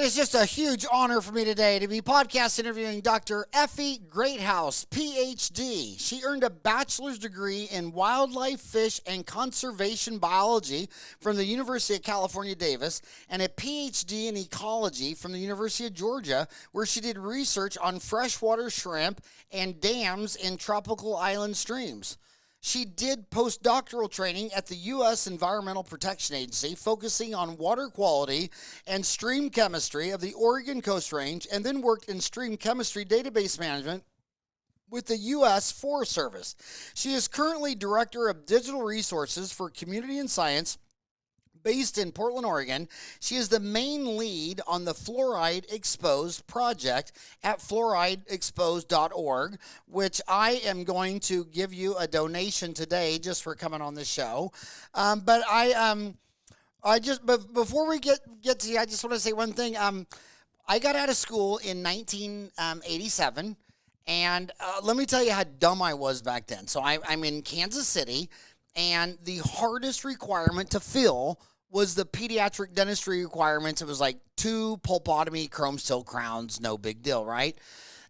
is just a huge honor for me today to be podcast interviewing Dr. Effie Greathouse Phd. She earned a bachelor's degree in wildlife, fish, and conservation biology from the University of California, Davis, and a PhD in ecology from the University of Georgia, where she did research on freshwater shrimp and dams in tropical island streams. She did postdoctoral training at the U.S. Environmental Protection Agency, focusing on water quality and stream chemistry of the Oregon Coast Range, and then worked in stream chemistry database management with the U.S. Forest Service. She is currently Director of Digital Resources for Community and Science, based in Portland, Oregon. She is the main lead on the Fluoride Exposed project at fluorideexposed.org, which I am going to give you a donation today just for coming on the show. But before we get to you, I just want to say one thing. I got out of school in 1987, and let me tell you how dumb I was back then. So I'm in Kansas City, and the hardest requirement to fill was the pediatric dentistry requirements. It was like 2 pulpotomy chrome steel crowns, no big deal, right?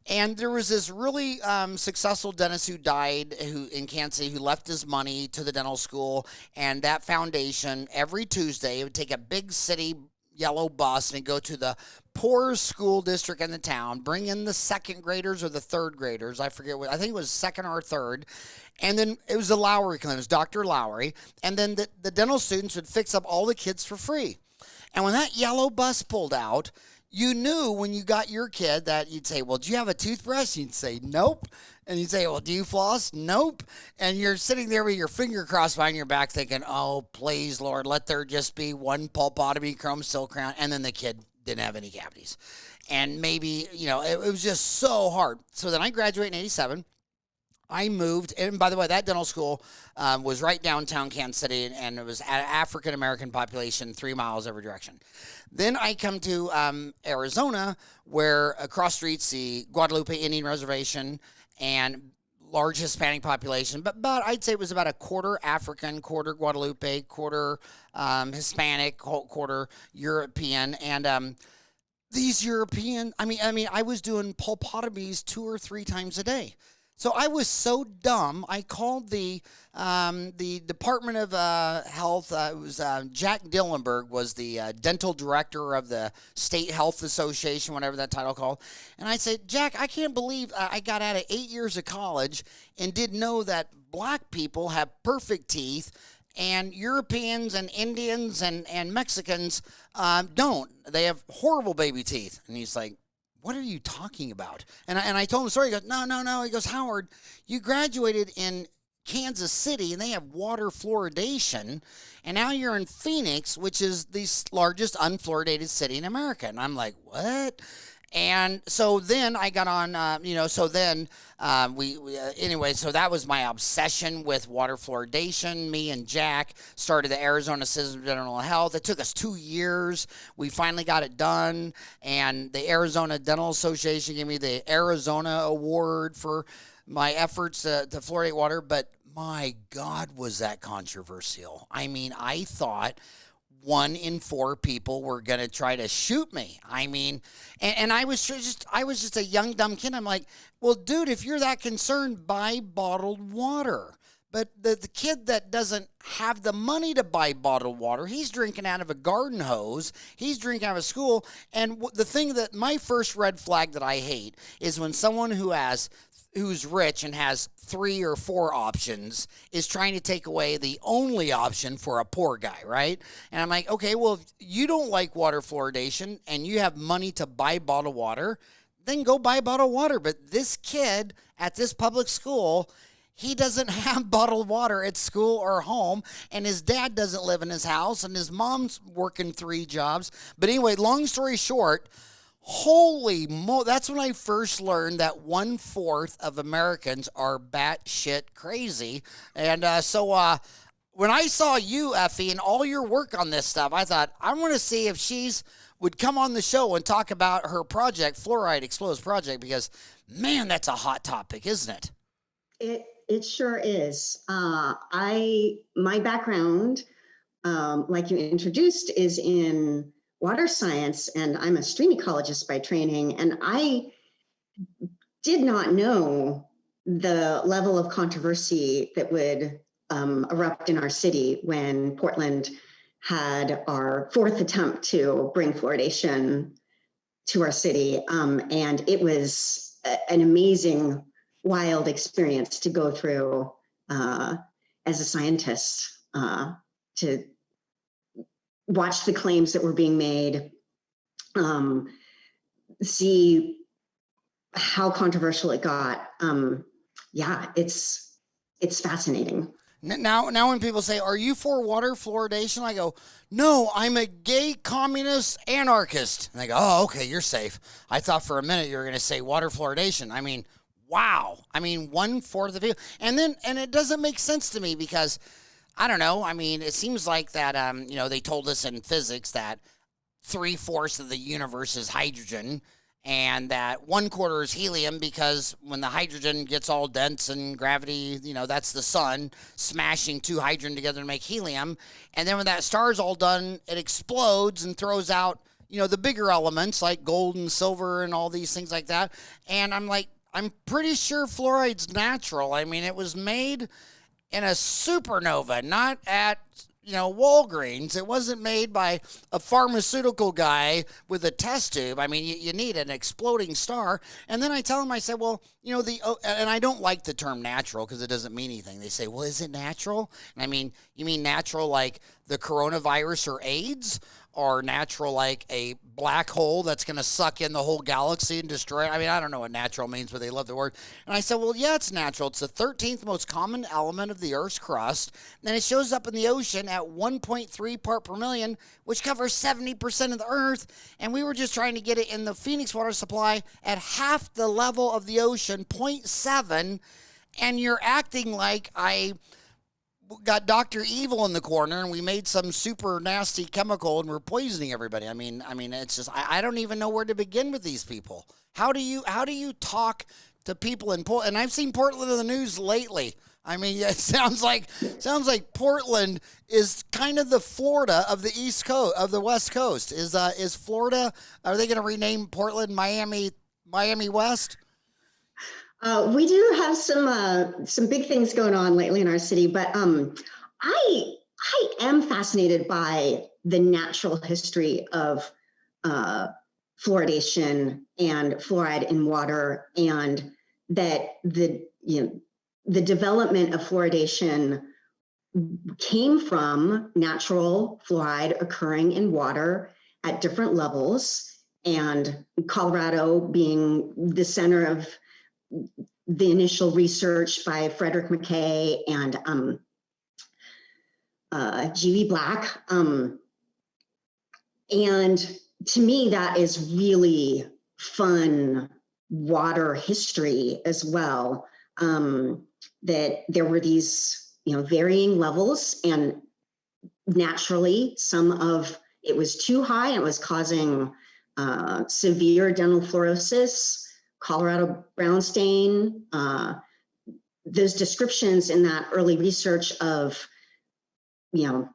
And there was this really successful dentist who died in Kansas City, who left his money to the dental school, and that foundation every Tuesday would take a big city yellow bus and go to the poorest school district in the town, bring in the second graders or the third graders. I forget what, I think it was second or third. And then it was the Lowry clinic, it was Dr. Lowry. And then the dental students would fix up all the kids for free. And when that yellow bus pulled out, you knew when you got your kid that you'd say, well, do you have a toothbrush? You'd say, nope. And you'd say, well, do you floss? Nope. And you're sitting there with your finger crossed behind your back thinking, oh, please, Lord, let there just be one pulpotomy chrome steel crown. And then the kid didn't have any cavities. And maybe, it was just so hard. So then I graduated in 87. I moved, and by the way, that dental school was right downtown Kansas City, and it was African-American population, 3 miles every direction. Then I come to Arizona, where across streets the Guadalupe Indian Reservation and large Hispanic population, but I'd say it was about a quarter African, quarter Guadalupe, quarter Hispanic, quarter European, and these European, I was doing pulpotomies 2 or 3 times a day. So I was so dumb, I called the Department of Health. It was Jack Dillenberg was the dental director of the State Health Association, whatever that title called. And I said, Jack, I can't believe I got out of 8 years of college and didn't know that black people have perfect teeth and Europeans and Indians and Mexicans don't. They have horrible baby teeth. And he's like, what are you talking about? And I told him the story. He goes, no. He goes, Howard, you graduated in Kansas City, and they have water fluoridation, and now you're in Phoenix, which is the largest unfluoridated city in America. And I'm like, what? And so then I got on, so that was my obsession with water fluoridation. Me and Jack started the Arizona Citizens for Dental Health. It took us 2 years. We finally got it done, and the Arizona Dental Association gave me the Arizona Award for my efforts to fluoridate water. But my God, was that controversial. I thought 1 in 4 people were going to try to shoot me. And I was just a young, dumb kid. I'm like, well, dude, if you're that concerned, buy bottled water. But the kid that doesn't have the money to buy bottled water, he's drinking out of a garden hose. He's drinking out of a school. And the thing that my first red flag that I hate is when someone who's rich and has 3 or 4 options is trying to take away the only option for a poor guy, right? And I'm like, okay, well, if you don't like water fluoridation and you have money to buy bottled water, then go buy bottled water. But this kid at this public school, he doesn't have bottled water at school or home, and his dad doesn't live in his house, and his mom's working 3 jobs. But anyway, long story short, that's when I first learned that 1/4 of Americans are batshit crazy. And so when I saw you, Effie, and all your work on this stuff, I thought, I want to see if she's would come on the show and talk about her project, Fluoride Exposed project, because, man, that's a hot topic, isn't it? It sure is. My background, like you introduced, is in water science, and I'm a stream ecologist by training, and I did not know the level of controversy that would erupt in our city when Portland had our fourth attempt to bring fluoridation to our city. And it was an amazing, wild experience to go through as a scientist, to watch the claims that were being made, see how controversial it got. Yeah, it's fascinating. Now when people say, are you for water fluoridation? I go, no, I'm a gay communist anarchist. And they go, oh, okay, you're safe. I thought for a minute you were going to say water fluoridation. I mean, wow. I mean, 1/4 of the people. And it doesn't make sense to me because, I don't know, I mean, it seems like that, they told us in physics that 3/4 of the universe is hydrogen, and that 1/4 is helium, because when the hydrogen gets all dense and gravity, that's the sun smashing 2 hydrogen together to make helium. And then when that star's all done, it explodes and throws out, the bigger elements like gold and silver and all these things like that. And I'm like, I'm pretty sure fluoride's natural. I mean, it was made in a supernova, not at Walgreens. It wasn't made by a pharmaceutical guy with a test tube. I mean, you need an exploding star. And then I tell him, I said, well, and I don't like the term natural because it doesn't mean anything. They say, well, is it natural? And I mean, you mean natural like the coronavirus or AIDS? Or natural like a black hole that's going to suck in the whole galaxy and destroy it? I mean, I don't know what natural means, but they love the word. And I said, well, yeah, it's natural. It's the 13th most common element of the Earth's crust. And it shows up in the ocean at 1.3 part per million, which covers 70% of the Earth. And we were just trying to get it in the Phoenix water supply at half the level of the ocean, 0.7. And you're acting like I got Dr. Evil in the corner and we made some super nasty chemical and we're poisoning everybody. I mean, it's just, I don't even know where to begin with these people. How do you talk to people in Portland? And I've seen Portland in the news lately. I mean, it sounds like Portland is kind of the Florida of the East Coast, of the West Coast. Is Florida, are they going to rename Portland Miami West? We do have some big things going on lately in our city, but I am fascinated by the natural history of fluoridation and fluoride in water, and that the development of fluoridation came from natural fluoride occurring in water at different levels, and Colorado being the center of the initial research by Frederick McKay and G.V. Black. And to me, that is really fun water history as well, that there were these varying levels, and naturally some of it was too high and it was causing severe dental fluorosis, Colorado brown stain. Those descriptions in that early research of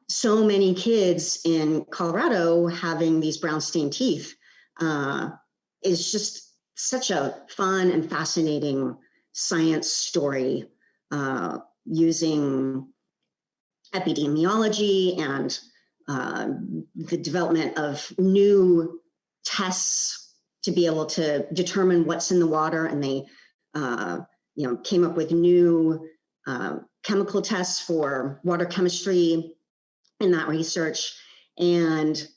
so many kids in Colorado having these brown stain teeth is just such a fun and fascinating science story, using epidemiology and the development of new tests to be able to determine what's in the water. And they came up with new chemical tests for water chemistry in that research. And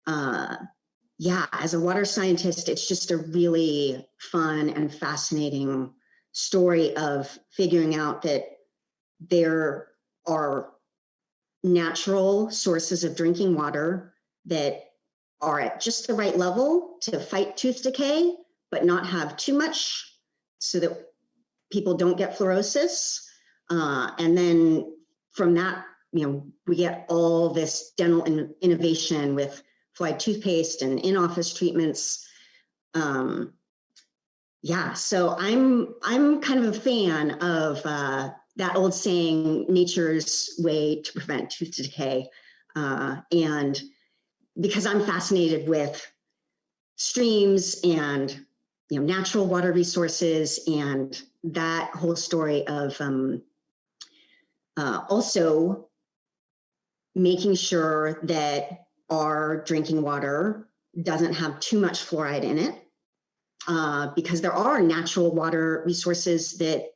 as a water scientist, it's just a really fun and fascinating story of figuring out that there are natural sources of drinking water that are at just the right level to fight tooth decay, but not have too much so that people don't get fluorosis. And then from that, we get all this dental innovation with fluoride toothpaste and in-office treatments. So I'm kind of a fan of that old saying, nature's way to prevent tooth decay. And because I'm fascinated with streams and natural water resources and that whole story of also making sure that our drinking water doesn't have too much fluoride in it, because there are natural water resources that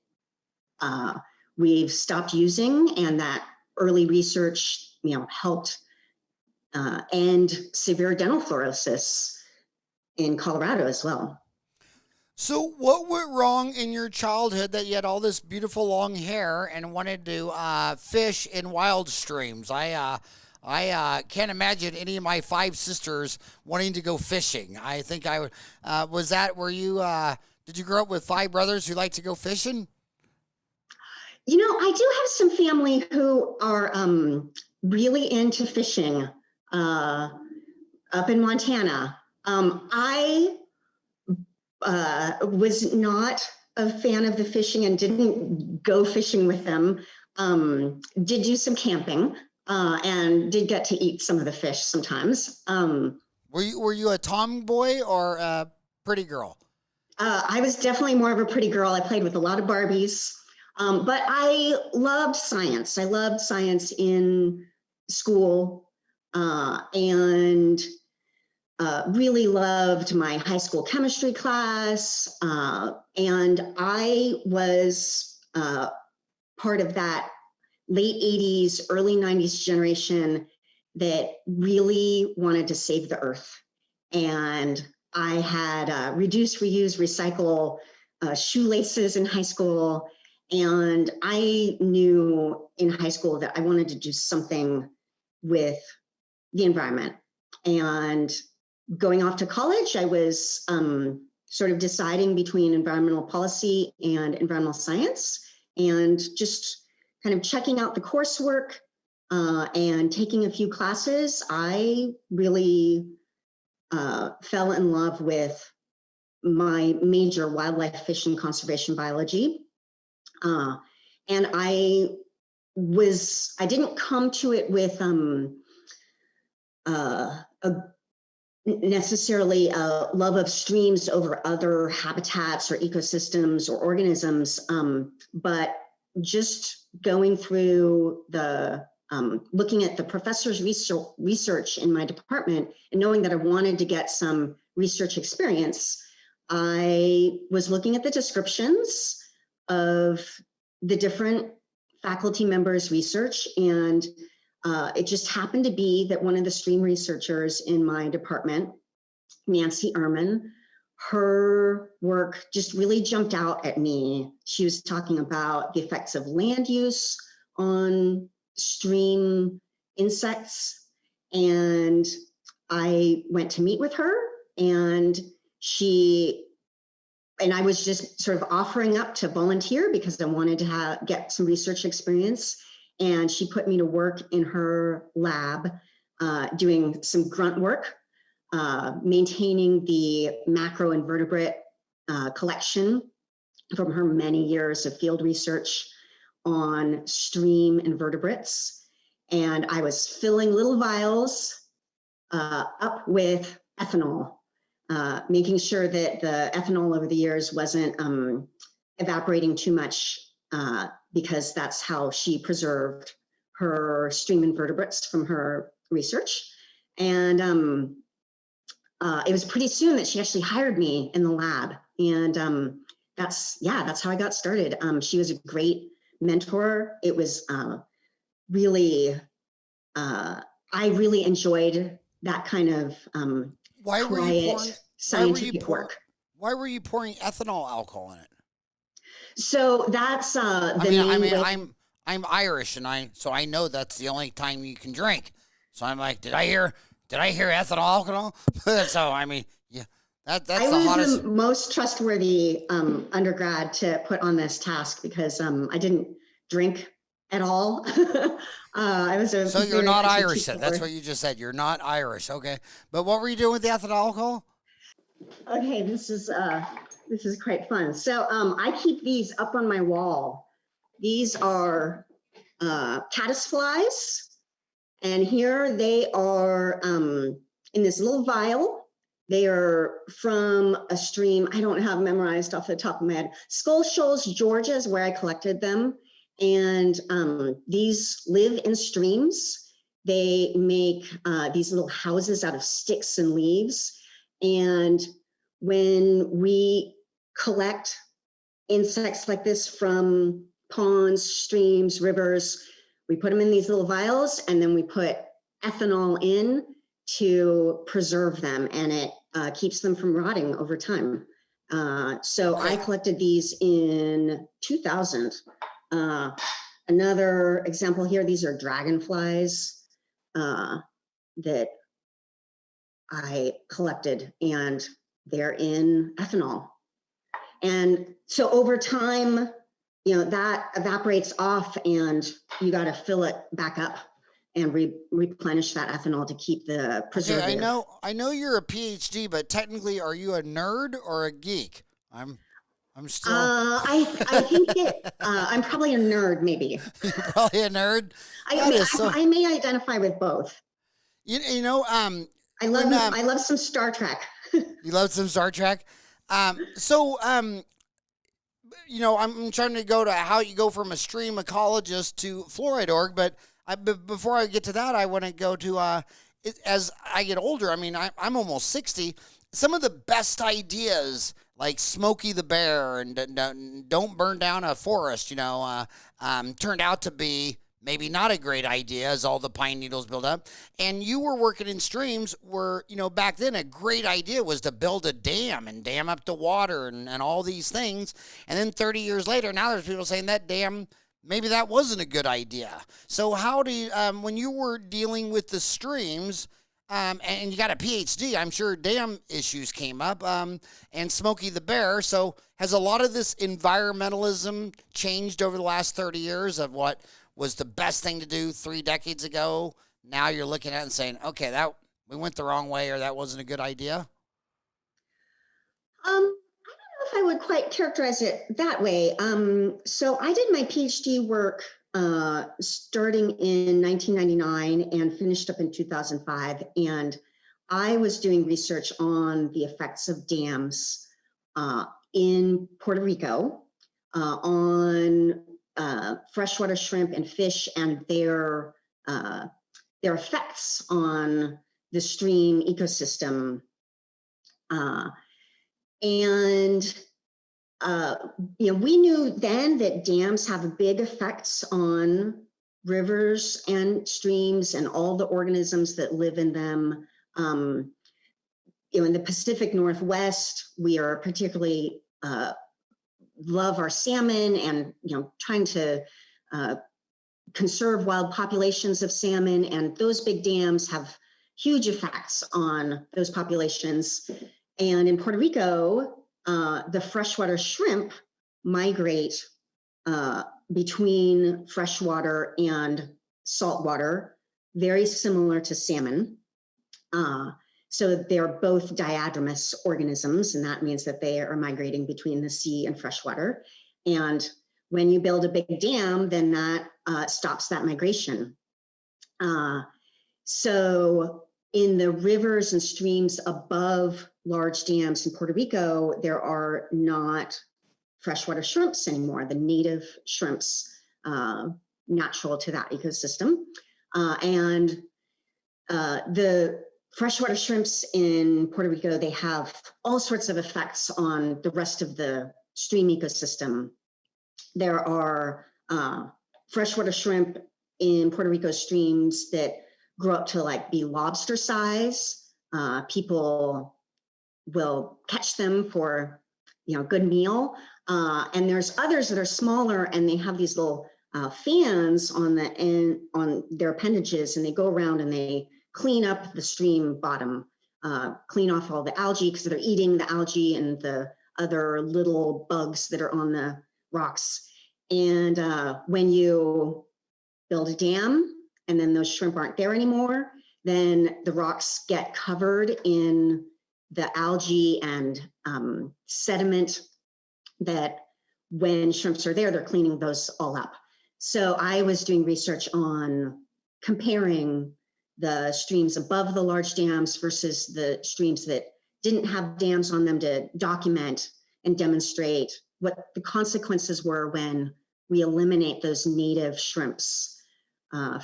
we've stopped using, and that early research, helped end severe dental fluorosis in Colorado as well. So, what went wrong in your childhood that you had all this beautiful long hair and wanted to fish in wild streams? I can't imagine any of my 5 sisters wanting to go fishing. I think I would. Were you? Did you grow up with 5 brothers who like to go fishing? I do have some family who are really into fishing up in Montana. I was not a fan of the fishing and didn't go fishing with them. Did do some camping and did get to eat some of the fish sometimes. Were you a tomboy or a pretty girl? I was definitely more of a pretty girl. I played with a lot of Barbies, but I loved science. I loved science in school, and really loved my high school chemistry class. And I was part of that late 80s, early 90s generation that really wanted to save the earth. And I had reduce, reuse, recycle shoelaces in high school. And I knew in high school that I wanted to do something with the environment. And going off to college, I was sort of deciding between environmental policy and environmental science, and just kind of checking out the coursework and taking a few classes. I really fell in love with my major, wildlife, fish, and conservation biology. And I didn't come to it with necessarily a love of streams over other habitats or ecosystems or organisms, but just going through the looking at the professor's research in my department and knowing that I wanted to get some research experience, I was looking at the descriptions of the different faculty members' research, and it just happened to be that one of the stream researchers in my department, Nancy Ehrman, her work just really jumped out at me. She was talking about the effects of land use on stream insects, and I went to meet with her, and I was just sort of offering up to volunteer because I wanted to get some research experience. And she put me to work in her lab, doing some grunt work, maintaining the macroinvertebrate collection from her many years of field research on stream invertebrates. And I was filling little vials up with ethanol, making sure that the ethanol over the years wasn't evaporating too much, because that's how she preserved her stream invertebrates from her research. And it was pretty soon that she actually hired me in the lab. And that's how I got started. She was a great mentor. It was really, I really enjoyed that kind of quiet scientific work. Why were you pouring ethanol alcohol in it? So that's I'm Irish, and so I know that's the only time you can drink. So I'm like, did I hear ethanol alcohol? So I mean, yeah, that's I the was hottest. the most trustworthy undergrad to put on this task because I didn't drink at all. I was a So you're not Irish then? That's what you just said. You're not Irish, okay? But what were you doing with the ethanol alcohol? Okay, this is quite fun. So I keep these up on my wall. These are caddisflies, and here they are in this little vial. They are from a stream I don't have memorized off the top of my head. Skull Shoals, Georgia is where I collected them. And these live in streams. They make these little houses out of sticks and leaves. And when we collect insects like this from ponds, streams, rivers, we put them in these little vials, and then we put ethanol in to preserve them, and it keeps them from rotting over time. So I collected these in 2000. Another example here, these are dragonflies that I collected, and they're in ethanol. And so over time, you know, that evaporates off, and you got to fill it back up and replenish that ethanol to keep the preservative. Okay, I know you're a PhD, but technically, are you a nerd or a geek? I'm still. I think that I'm probably a nerd, maybe. You're probably a nerd. I may identify with both. You know, I love some Star Trek. You love some Star Trek. You know, I'm trying to go to how you go from a stream ecologist to fluoride org, but before I get to that, I want to go to as I get older. I mean, I'm almost 60. Some of the best ideas, like Smokey the Bear and don't burn down a forest, you know, turned out to be maybe not a great idea as all the pine needles build up. And you were working in streams where, you know, back then a great idea was to build a dam and dam up the water and all these things. And then 30 years later, now there's people saying that dam, maybe that wasn't a good idea. So how do you, when you were dealing with the streams, and you got a PhD, I'm sure dam issues came up, and Smokey the Bear. So has a lot of this environmentalism changed over the last 30 years of what was the best thing to do 3 decades ago? Now you're looking at it and saying, okay, that we went the wrong way, or that wasn't a good idea? I don't know if I would quite characterize it that way. So I did my PhD work starting in 1999 and finished up in 2005. And I was doing research on the effects of dams in Puerto Rico on freshwater shrimp and fish and their effects on the stream ecosystem. You know, we knew then that dams have big effects on rivers and streams and all the organisms that live in them. You know, in the Pacific Northwest, we are particularly love our salmon, and you know, trying to conserve wild populations of salmon, and those big dams have huge effects on those populations. And in Puerto Rico, the freshwater shrimp migrate between freshwater and saltwater, very similar to salmon. So they're both diadromous organisms, and that means that they are migrating between the sea and freshwater. And when you build a big dam, then that stops that migration. So in the rivers and streams above large dams in Puerto Rico, there are not freshwater shrimps anymore, the native shrimps natural to that ecosystem. The freshwater shrimps in Puerto Rico, they have all sorts of effects on the rest of the stream ecosystem. There are freshwater shrimp in Puerto Rico streams that grow up to like be lobster size. People will catch them for, you know, good meal. And there's others that are smaller, and they have these little fans on the end, on their appendages, and they go around and they clean up the stream bottom, clean off all the algae, because they're eating the algae and the other little bugs that are on the rocks. And when you build a dam and then those shrimp aren't there anymore, then the rocks get covered in the algae and sediment that when shrimps are there, they're cleaning those all up. So I was doing research on comparing the streams above the large dams versus the streams that didn't have dams on them to document and demonstrate what the consequences were when we eliminate those native shrimps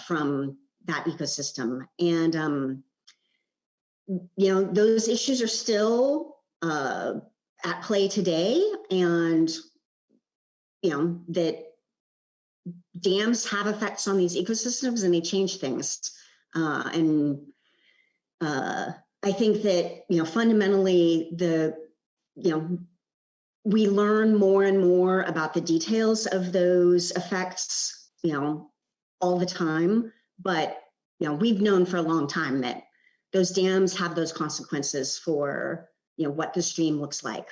from that ecosystem. And, those issues are still at play today, and, that dams have effects on these ecosystems and they change things. And I think that, fundamentally we learn more and more about the details of those effects, all the time. But, we've known for a long time that those dams have those consequences for, what the stream looks like.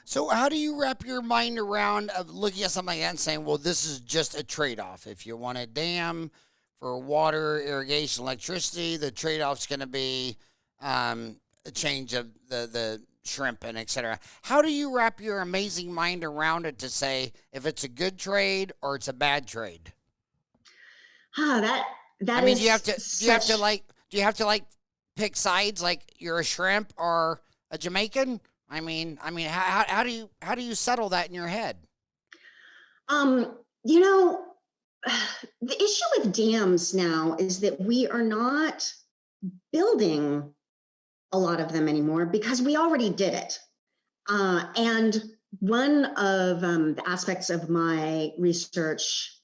So how do you wrap your mind around of looking at something like that and saying, well, this is just a trade-off? If you want a dam for water, irrigation, electricity, the trade-off's going to be a change of the shrimp and et cetera. How do you wrap your amazing mind around it to say if it's a good trade or it's a bad trade? That I mean, is do you have to pick sides, like you're a shrimp or a Jamaican? I mean, how do you settle that in your head? The issue with dams now is that we are not building a lot of them anymore because we already did it. And one of the aspects of my research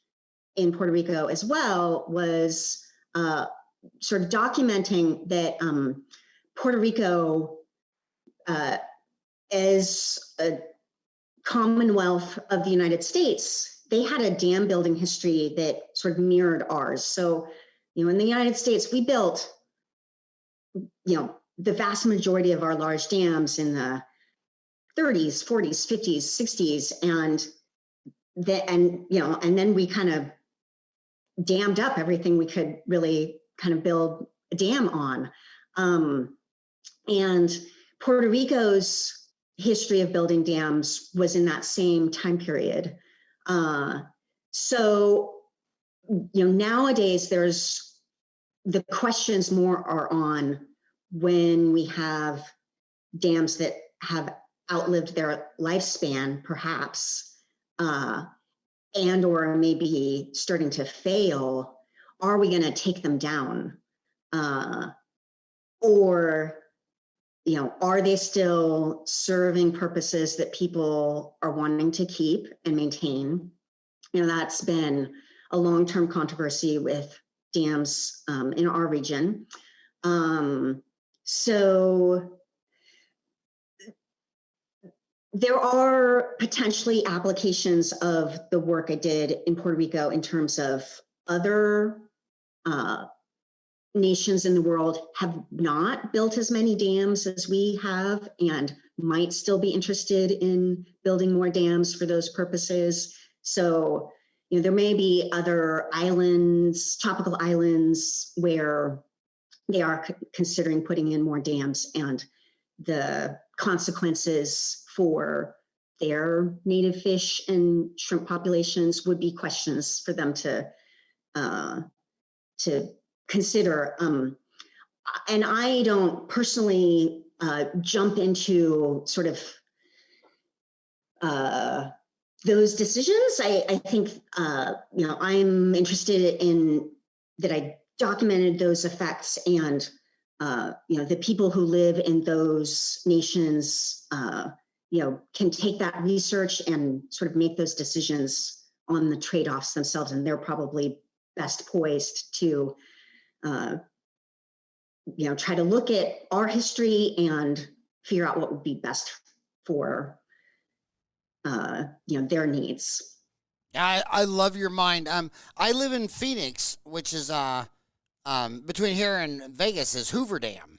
in Puerto Rico as well was sort of documenting that Puerto Rico, as a Commonwealth of the United States, they had a dam building history that sort of mirrored ours. So, in the United States, we built, the vast majority of our large dams in the 30s, 40s, 50s, 60s, and then we kind of dammed up everything we could really kind of build a dam on. And Puerto Rico's history of building dams was in that same time period. So, nowadays there's the questions more are on when we have dams that have outlived their lifespan, perhaps, and or maybe starting to fail. Are we going to take them down? Or are they still serving purposes that people are wanting to keep and maintain? That's been a long-term controversy with dams in our region. So there are potentially applications of the work I did in Puerto Rico in terms of other nations in the world have not built as many dams as we have and might still be interested in building more dams for those purposes. So, there may be other islands, tropical islands, where they are considering putting in more dams, and the consequences for their native fish and shrimp populations would be questions for them to consider. And I don't personally jump into sort of those decisions. I think, I'm interested in that I documented those effects, and, the people who live in those nations, can take that research and sort of make those decisions on the trade-offs themselves. And they're probably best poised to, try to look at our history and figure out what would be best for, their needs. I love your mind. I live in Phoenix, which is between here and Vegas is Hoover Dam.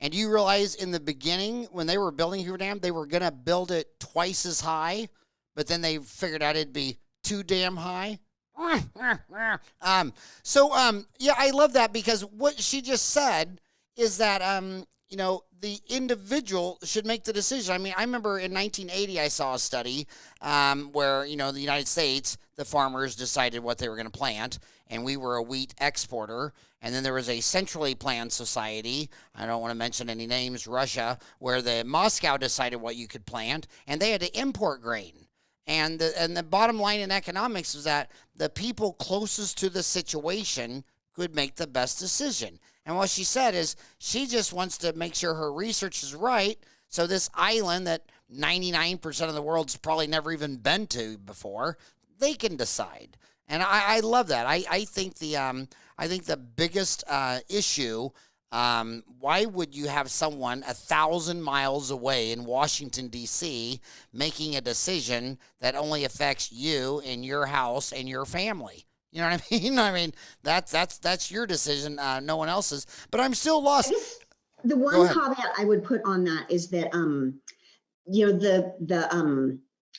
And you realize in the beginning when they were building Hoover Dam, they were going to build it twice as high, but then they figured out it'd be too damn high. Yeah, I love that, because what she just said is that, the individual should make the decision. I mean, I remember in 1980, I saw a study where, you know, the United States, the farmers decided what they were going to plant, and we were a wheat exporter. And then there was a centrally planned society, I don't want to mention any names, Russia, where the Moscow decided what you could plant, and they had to import grain. And the bottom line in economics is that the people closest to the situation could make the best decision. And what she said is she just wants to make sure her research is right, so this island that 99% of the world's probably never even been to before, they can decide. And I love that. I think the biggest issue, why would you have someone 1,000 miles away in Washington, D.C. making a decision that only affects you and your house and your family? You know what I mean? I mean, that's your decision, no one else's. But I'm still lost. The one caveat I would put on that is that, you know,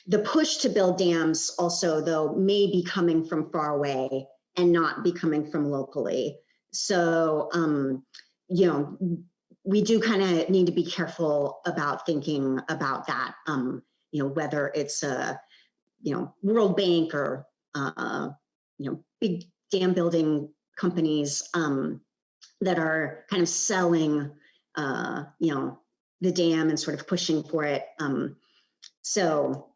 the push to build dams also, though, may be coming from far away and not be coming from locally. So, you know, we do kind of need to be careful about thinking about that, you know, whether it's a, you know, World Bank or, you know, big dam building companies that are kind of selling, you know, the dam and sort of pushing for it. So,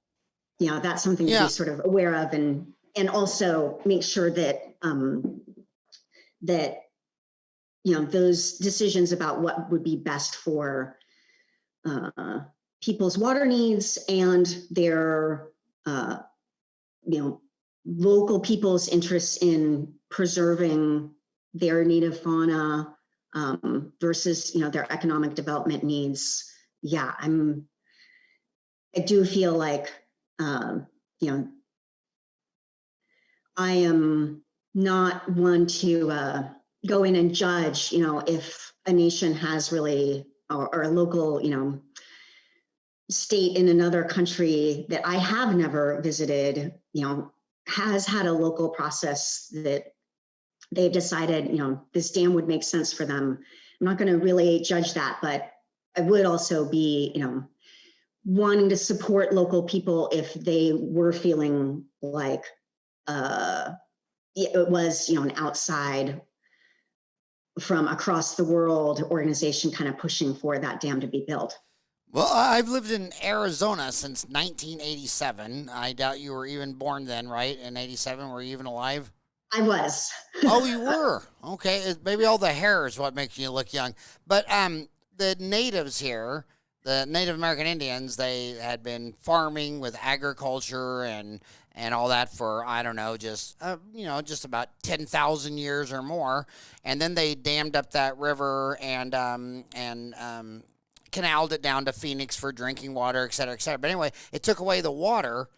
you know, that's something to be sort of aware of, and also make sure that that, you know, those decisions about what would be best for people's water needs and their, you know, local people's interests in preserving their native fauna versus, you know, their economic development needs. Yeah, I do feel like, you know, I am not one to go in and judge, you know, if a nation has really, or a local, you know, state in another country that I have never visited, you know, has had a local process that they've decided, you know, this dam would make sense for them. I'm not going to really judge that, but I would also be, you know, wanting to support local people if they were feeling like it was, you know, an outside from across the world organization kind of pushing for that dam to be built. Well, I've lived in Arizona since 1987. I doubt you were even born then, right? In 87, were you even alive? I was. Oh, you were? Okay. Maybe all the hair is what makes you look young. But the natives here, the Native American Indians, they had been farming with agriculture and all that for, I don't know, just, you know, just about 10,000 years or more. And then they dammed up that river and canaled it down to Phoenix for drinking water, et cetera, et cetera. But anyway, it took away the water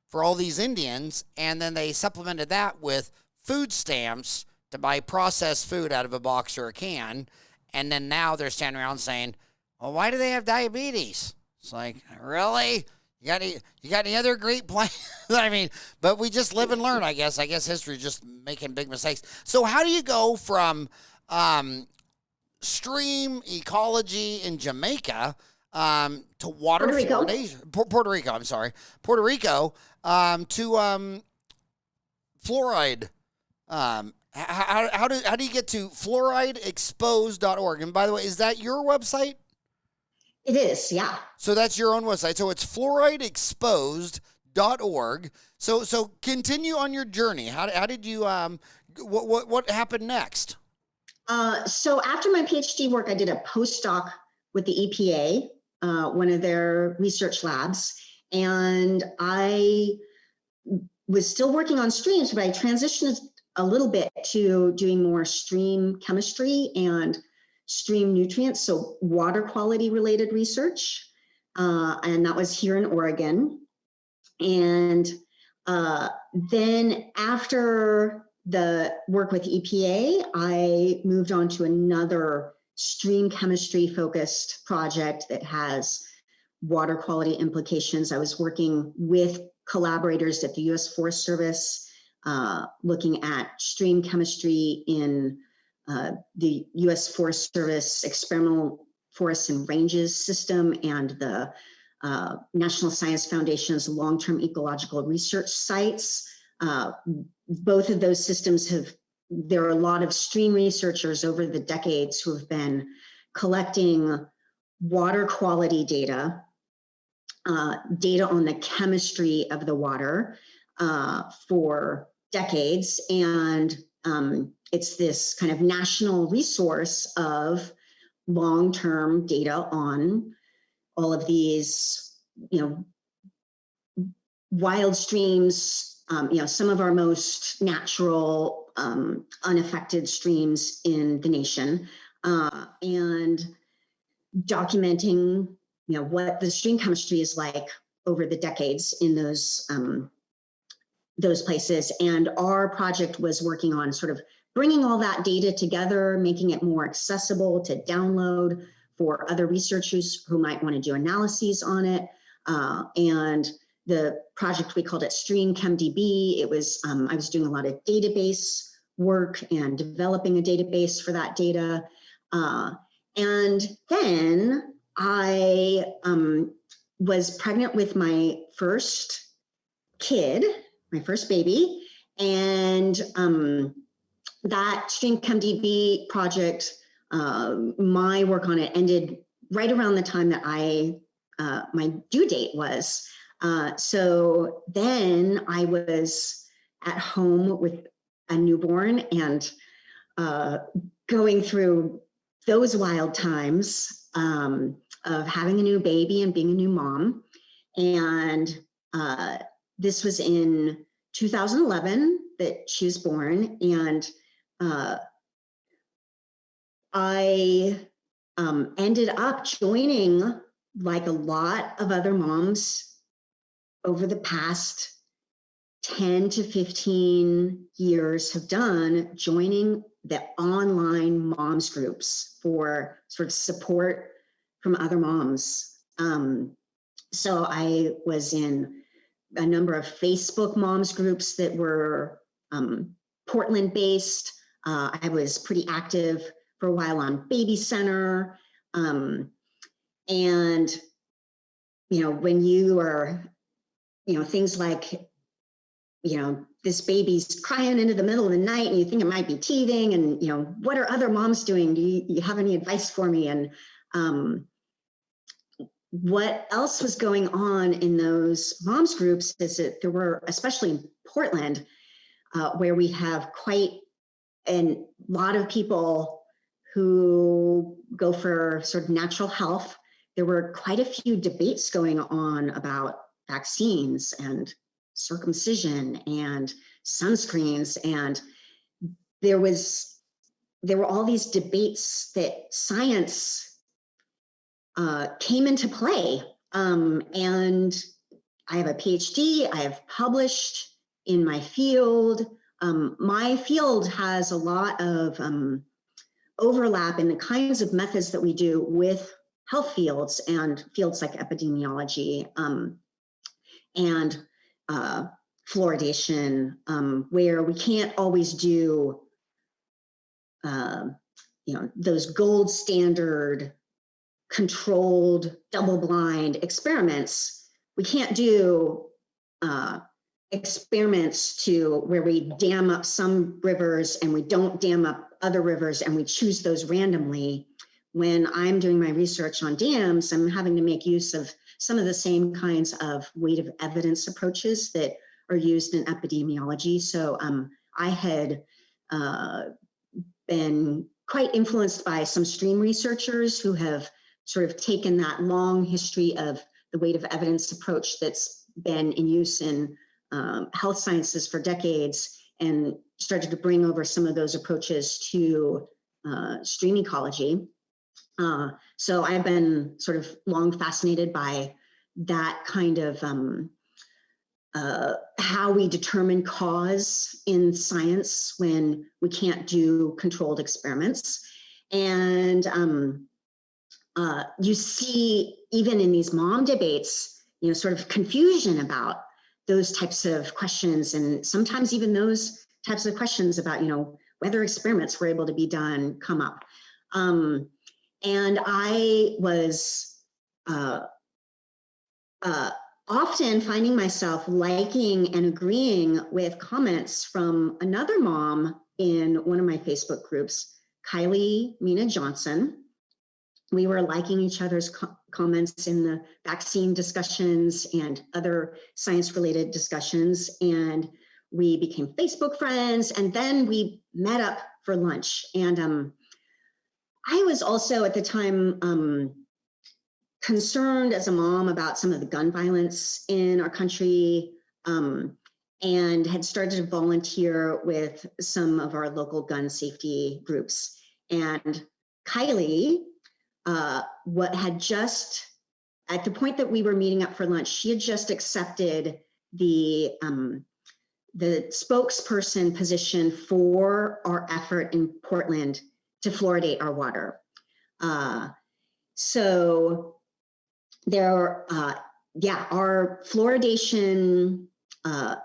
for all these Indians, and then they supplemented that with food stamps to buy processed food out of a box or a can. And then now they're standing around saying, well, why do they have diabetes? It's like, really? You got any other great plans? I mean, but we just live and learn, I guess. I guess history is just making big mistakes. So how do you go from stream ecology in Jamaica to water fluoridation? Puerto Rico, I'm sorry. Puerto Rico to fluoride. How do you get to fluorideexposed.org? And by the way, is that your website? It is, yeah. So that's your own website. So it's fluorideexposed.org. So continue on your journey. How did you what happened next? So after my PhD work, I did a postdoc with the EPA, one of their research labs, and I was still working on streams, but I transitioned a little bit to doing more stream chemistry and stream nutrients, so water quality related research, and that was here in Oregon. And then after the work with EPA, I moved on to another stream chemistry focused project that has water quality implications. I was working with collaborators at the U.S. Forest Service, looking at stream chemistry in the U.S. Forest Service experimental Forests and Ranges system and the National Science Foundation's long-term ecological research sites. Both of those systems there are a lot of stream researchers over the decades who have been collecting water quality data, data on the chemistry of the water for decades. And it's this kind of national resource of long-term data on all of these, wild streams, some of our most natural, unaffected streams in the nation, and documenting, what the stream chemistry is like over the decades in those places. And our project was working on sort of bringing all that data together, making it more accessible to download for other researchers who might want to do analyses on it. And the project, we called it Stream ChemDB. It was, I was doing a lot of database work and developing a database for that data. And then I was pregnant with my first kid, my first baby, and that Stream ChemDB project, my work on it ended right around the time that my due date was. So then I was at home with a newborn and going through those wild times of having a new baby and being a new mom. And this was in 2011 that she was born. And I ended up joining, like a lot of other moms over the past 10 to 15 years have done, joining the online moms groups for sort of support from other moms. So I was in a number of Facebook moms groups that were Portland based. I was pretty active for a while on Baby Center. And, when you are, things like, this baby's crying into the middle of the night and you think it might be teething, and, what are other moms doing? Do you have any advice for me? And what else was going on in those moms groups is that there were, especially in Portland, where we have quite a lot of people who go for sort of natural health. There were quite a few debates going on about vaccines and circumcision and sunscreens. And there were all these debates that science came into play. And I have a PhD, I have published in my field. My field has a lot of overlap in the kinds of methods that we do with health fields and fields like epidemiology and fluoridation, where we can't always do, those gold standard controlled double-blind experiments. We can't do experiments where we dam up some rivers and we don't dam up other rivers and we choose those randomly. When I'm doing my research on dams, I'm having to make use of some of the same kinds of weight of evidence approaches that are used in epidemiology. So I had been quite influenced by some stream researchers who have sort of taken that long history of the weight of evidence approach that's been in use in health sciences for decades and started to bring over some of those approaches to stream ecology. So I've been sort of long fascinated by that kind of how we determine cause in science when we can't do controlled experiments. And you see, even in these mom debates, sort of confusion about those types of questions, and sometimes even those types of questions about, whether experiments were able to be done come up. And I was often finding myself liking and agreeing with comments from another mom in one of my Facebook groups, Kylie Mina Johnson. We were liking each other's comments in the vaccine discussions and other science-related discussions, and we became Facebook friends, and then we met up for lunch. And I was also at the time concerned as a mom about some of the gun violence in our country, and had started to volunteer with some of our local gun safety groups. And Kylie, what had just, at the point that we were meeting up for lunch, she had just accepted the spokesperson position for our effort in Portland to fluoridate our water. So there, our fluoridation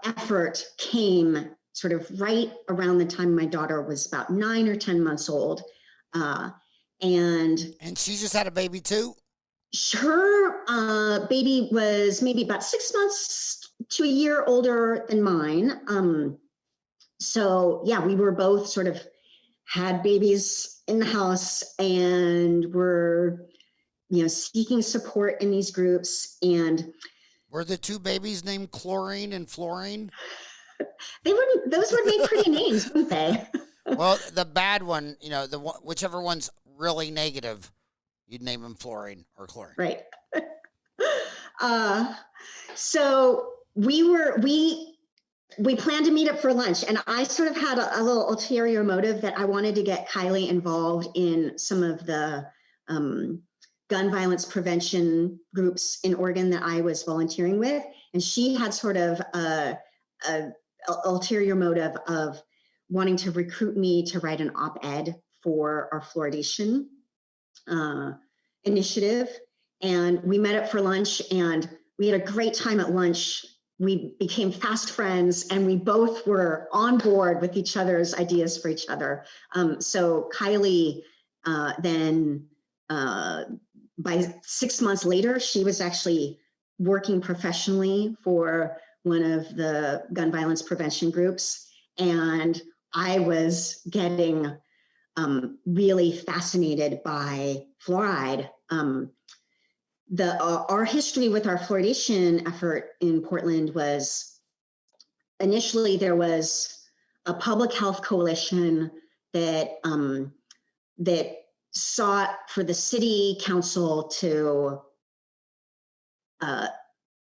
effort came sort of right around the time my daughter was about 9 or 10 months old. And she just had a baby too? Her baby was maybe about 6 months to a year older than mine. So yeah, we were both sort of had babies in the house and were, seeking support in these groups. And were the two babies named Chlorine and Fluorine? Those would make pretty names, wouldn't they? Well, the bad one, whichever one's really negative, you'd name them Fluorine or Chlorine. Right. So we planned to meet up for lunch, and I sort of had a little ulterior motive that I wanted to get Kylie involved in some of the gun violence prevention groups in Oregon that I was volunteering with. And she had sort of a ulterior motive of wanting to recruit me to write an op-ed for our fluoridation initiative. And we met up for lunch, and we had a great time at lunch. We became fast friends, and we both were on board with each other's ideas for each other. So Kylie then, by 6 months later, she was actually working professionally for one of the gun violence prevention groups. And I was getting really fascinated by fluoride. Our history with our fluoridation effort in Portland was, initially there was a public health coalition that sought for the city council to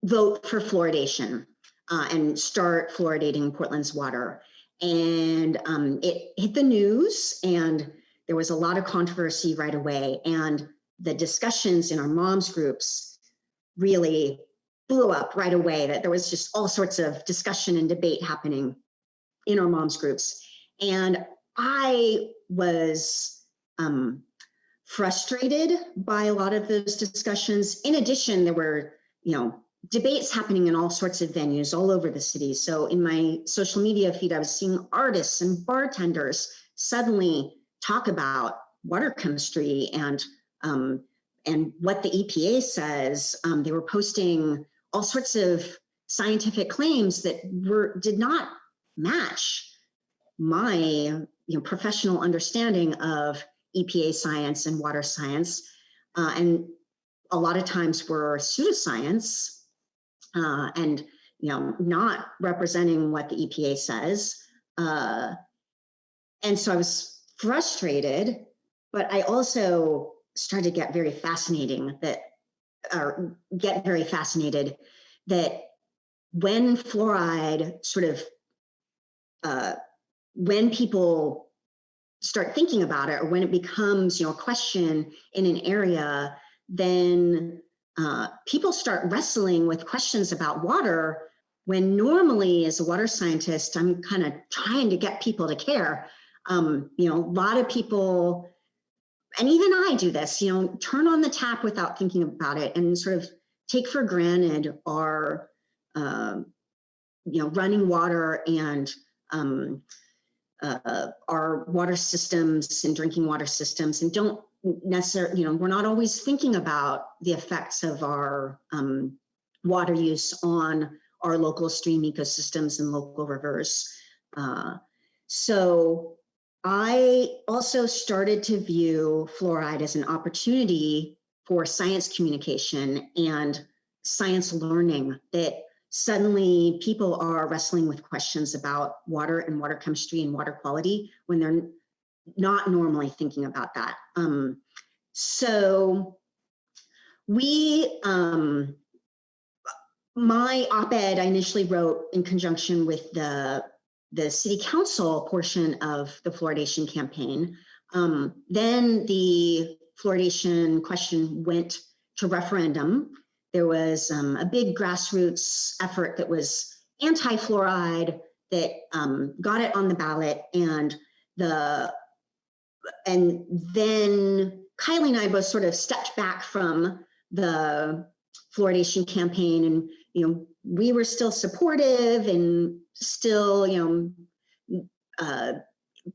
vote for fluoridation and start fluoridating Portland's water. And it hit the news, and there was a lot of controversy right away. And the discussions in our moms groups really blew up right away, that there was just all sorts of discussion and debate happening in our moms groups. And I was frustrated by a lot of those discussions. In addition, there were, debates happening in all sorts of venues all over the city. So in my social media feed, I was seeing artists and bartenders suddenly talk about water chemistry and what the EPA says. They were posting all sorts of scientific claims that did not match my professional understanding of EPA science and water science, and a lot of times were pseudoscience and not representing what the EPA says. And so I was frustrated, but I also started to get very fascinated that when fluoride sort of when people start thinking about it, or when it becomes a question in an area, then people start wrestling with questions about water, when normally as a water scientist, I'm kind of trying to get people to care. A lot of people, and even I do this, turn on the tap without thinking about it and sort of take for granted our, running water and our water systems and drinking water systems, and don't necessarily, we're not always thinking about the effects of our water use on our local stream ecosystems and local rivers. So I also started to view fluoride as an opportunity for science communication and science learning, that suddenly people are wrestling with questions about water and water chemistry and water quality when they're not normally thinking about that. So we, my op-ed I initially wrote in conjunction with the city council portion of the fluoridation campaign. Then the fluoridation question went to referendum. There was a big grassroots effort that was anti-fluoride that got it on the ballot, and then Kylie and I both sort of stepped back from the fluoridation campaign, and we were still supportive and still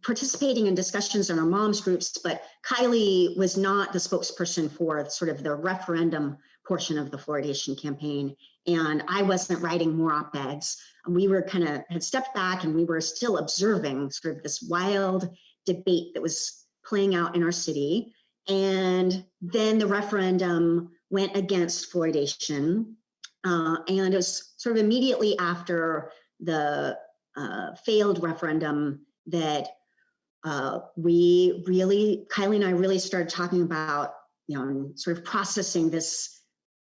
participating in discussions in our moms groups, but Kylie was not the spokesperson for sort of the referendum portion of the fluoridation campaign, and I wasn't writing more op-eds. We were had stepped back, and we were still observing sort of this wild debate that was playing out in our city. And then the referendum went against fluoridation, and it was sort of immediately after the failed referendum that Kylie and I really started talking about, sort of processing this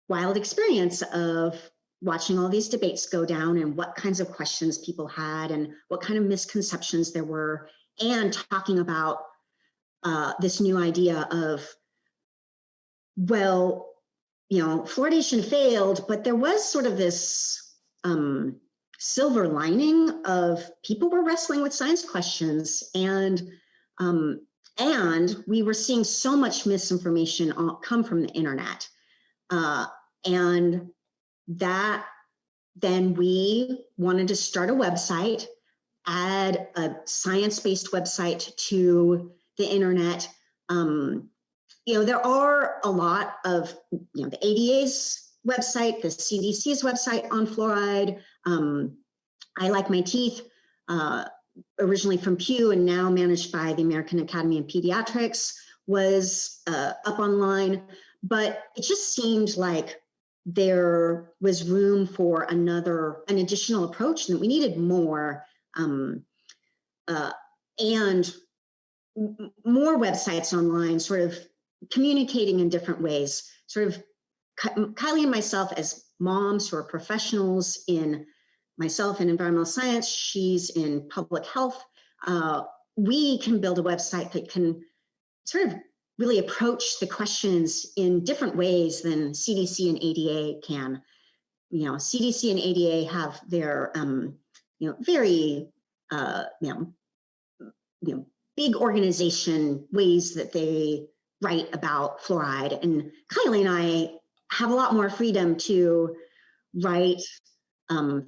wild experience of watching all these debates go down and what kinds of questions people had and what kind of misconceptions there were, and talking about this new idea of, well, fluoridation failed, but there was sort of this silver lining of people were wrestling with science questions, and we were seeing so much misinformation come from the internet. And that then we wanted to start a website, add a science-based website to the internet. There are a lot of, the ADA's website, the CDC's website on fluoride. I Like My Teeth, originally from Pew and now managed by the American Academy of Pediatrics, was up online, but it just seemed like there was room for an additional approach, and that we needed more, and more websites online, sort of communicating in different ways. Sort of Kylie and myself as moms who are professionals myself in environmental science, she's in public health. We can build a website that can sort of really approach the questions in different ways than CDC and ADA can. CDC and ADA have their, very, big organization ways that they write about fluoride. And Kylie and I have a lot more freedom to write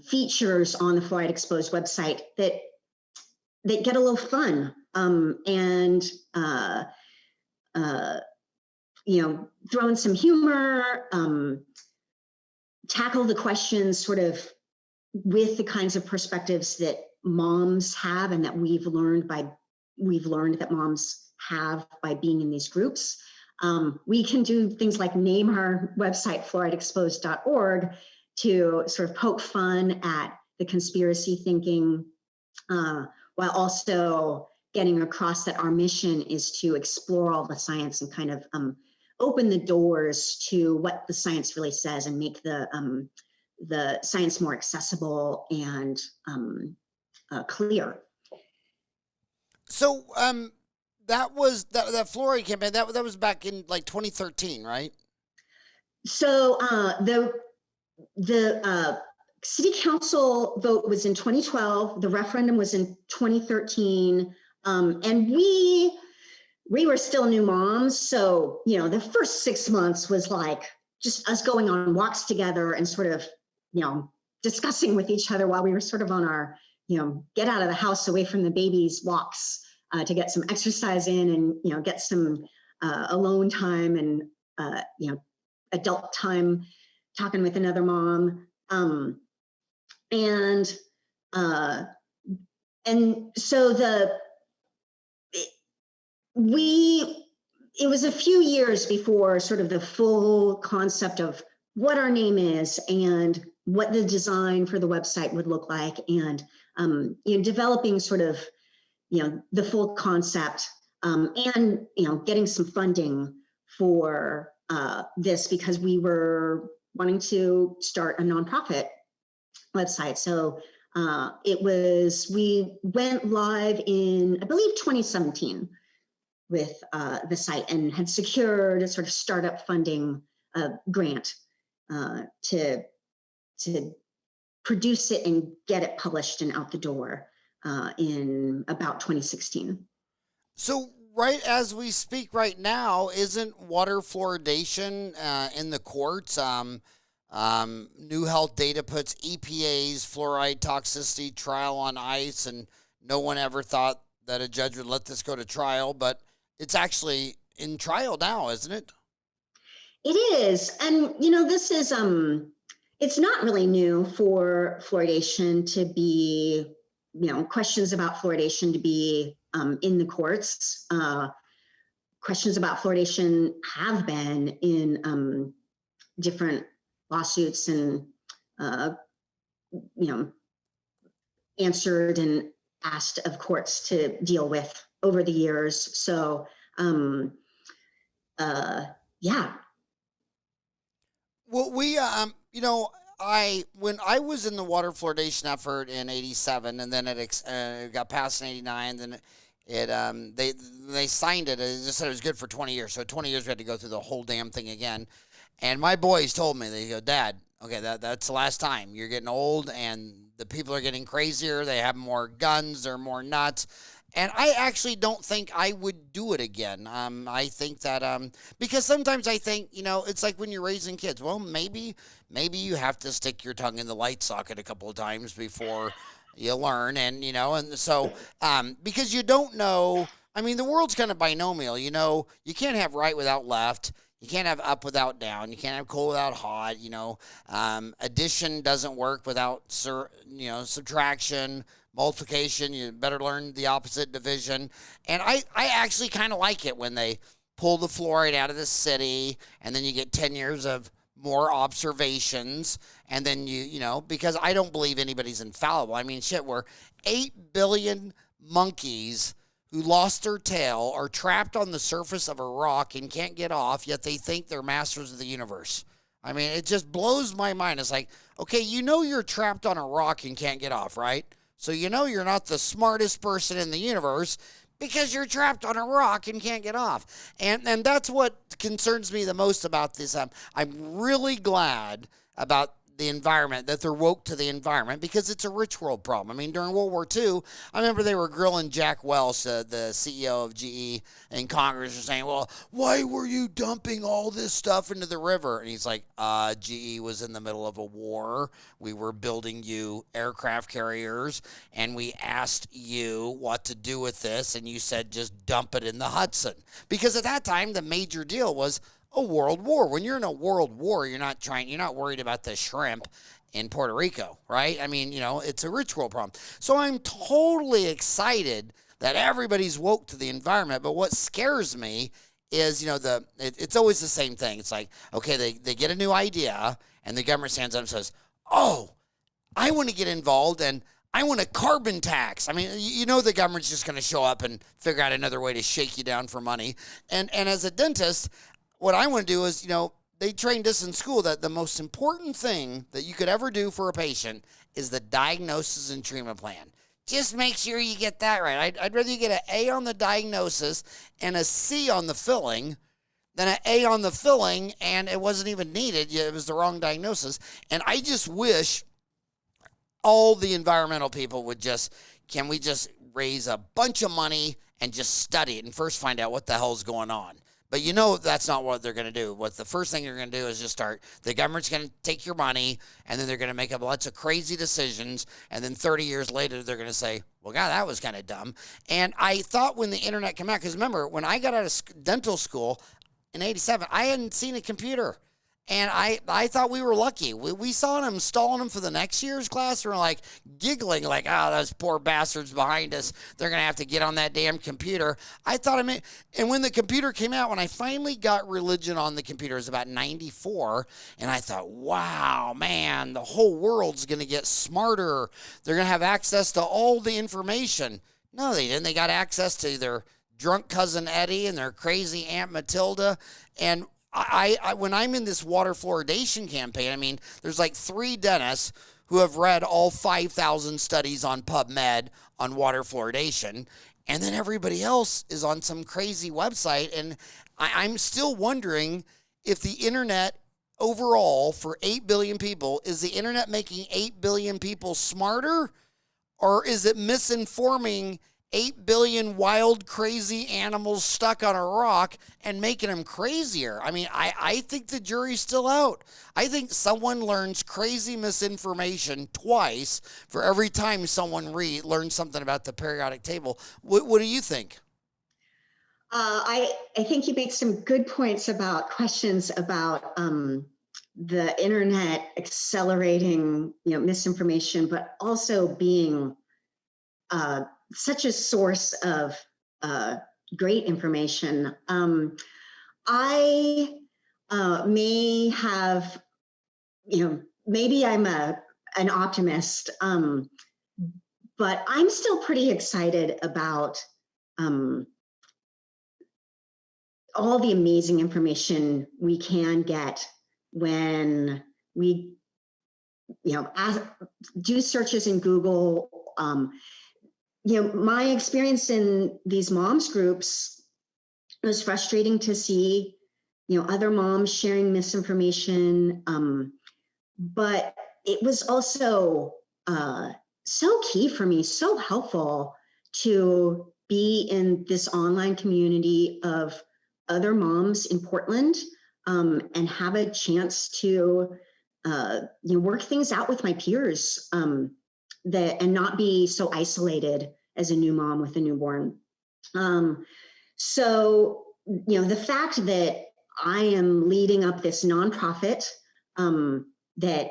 features on the fluoride exposed website that get a little fun, and throw in some humor, tackle the questions sort of with the kinds of perspectives that moms have and that we've learned that moms have by being in these groups. We can do things like name our website fluorideexposed.org to sort of poke fun at the conspiracy thinking, while also getting across that our mission is to explore all the science and kind of open the doors to what the science really says and make the science more accessible and clear. So that was that fluoride campaign. That was back in like 2013, right? So the city council vote was in 2012. The referendum was in 2013, and we were still new moms. So the first 6 months was like just us going on walks together and sort of discussing with each other while we were sort of on our get out of the house away from the babies walks to get some exercise in and get some alone time and, adult time talking with another mom. And so it was a few years before sort of the full concept of what our name is and what the design for the website would look like, and developing sort of the full concept, and getting some funding for this, because we were wanting to start a nonprofit website. So we went live in, I believe, 2017 with the site, and had secured a sort of startup funding grant to produce it and get it published and out the door in about 2016. So right as we speak right now, isn't water fluoridation in the courts? New Health data puts EPA's fluoride toxicity trial on ice, and no one ever thought that a judge would let this go to trial, but it's actually in trial now, isn't it? It is. And, this is, it's not really new for fluoridation to be, questions about fluoridation to be in the courts. Questions about fluoridation have been in different lawsuits and, answered and asked of courts to deal with over the years. So, yeah. Well, when I was in the water fluoridation effort in '87, and then it got passed in '89, then they signed it. It just said it was good for 20 years. So 20 years we had to go through the whole damn thing again. And my boys told me, they go, Dad, okay, that's the last time. You're getting old, and the people are getting crazier. They have more guns. They're more nuts. And I actually don't think I would do it again. I think that because sometimes I think, it's like when you're raising kids. Well, maybe you have to stick your tongue in the light socket a couple of times before you learn. And, and so because you don't know. I mean, the world's kind of binomial. You can't have right without left. You can't have up without down. You can't have cold without hot. Addition doesn't work without subtraction. Multiplication, you better learn the opposite division. And I actually kind of like it when they pull the fluoride out of the city, and then you get 10 years of more observations, and then because I don't believe anybody's infallible. I mean, shit, we're 8 billion monkeys who lost their tail are trapped on the surface of a rock and can't get off, yet they think they're masters of the universe. I mean, it just blows my mind. It's like, okay, you're trapped on a rock and can't get off, right? So you're not the smartest person in the universe because you're trapped on a rock and can't get off. And that's what concerns me the most about this. I'm really glad about the environment, that they're woke to the environment, because it's a rich world problem. I mean, during World War II, I remember they were grilling Jack Welch, the CEO of GE, in Congress, and saying, well, why were you dumping all this stuff into the river? And he's like, GE was in the middle of a war. We were building you aircraft carriers, and we asked you what to do with this, and you said just dump it in the Hudson. Because at that time, the major deal was a world war. When you're in a world war, you're not worried about the shrimp in Puerto Rico, right? I mean, it's a rich world problem. So I'm totally excited that everybody's woke to the environment. But what scares me is, it's always the same thing. It's like, okay, they get a new idea, and the government stands up and says, oh, I want to get involved, and I want a carbon tax. I mean, the government's just going to show up and figure out another way to shake you down for money. And as a dentist, what I want to do is, they trained us in school that the most important thing that you could ever do for a patient is the diagnosis and treatment plan. Just make sure you get that right. I'd rather you get an A on the diagnosis and a C on the filling than an A on the filling and it wasn't even needed. It was the wrong diagnosis. And I just wish all the environmental people would can we just raise a bunch of money and just study it and first find out what the hell's going on? But that's not what they're going to do. What the first thing they're going to do is just the government's going to take your money, and then they're going to make up lots of crazy decisions, and then 30 years later, they're going to say, well, God, that was kind of dumb. And I thought when the internet came out, because remember, when I got out of dental school in 87, I hadn't seen a computer. And I thought we were lucky. We saw them installing them for the next year's class. And we're like giggling, like, oh, those poor bastards behind us. They're going to have to get on that damn computer. I thought, and when the computer came out, when I finally got religion on the computer, it was about 94. And I thought, wow, man, the whole world's going to get smarter. They're going to have access to all the information. No, they didn't. They got access to their drunk cousin Eddie and their crazy Aunt Matilda. And I when I'm in this water fluoridation campaign, there's like 3 dentists who have read all 5,000 studies on PubMed on water fluoridation, and then everybody else is on some crazy website. And I'm still wondering if the internet overall for 8 billion people, is the internet making 8 billion people smarter, or is it misinforming 8 billion wild, crazy animals stuck on a rock and making them crazier? I think the jury's still out. I think someone learns crazy misinformation twice for every time someone learns something about the periodic table. What do you think? I think you make some good points about questions about the internet accelerating, misinformation, but also being such a source of great information. I may have, maybe I'm an optimist, but I'm still pretty excited about all the amazing information we can get when we, do searches in Google. My experience in these moms groups, it was frustrating to see, other moms sharing misinformation. But it was also so key for me, so helpful to be in this online community of other moms in Portland, and have a chance to work things out with my peers, and not be so isolated as a new mom with a newborn. So the fact that I am leading up this nonprofit that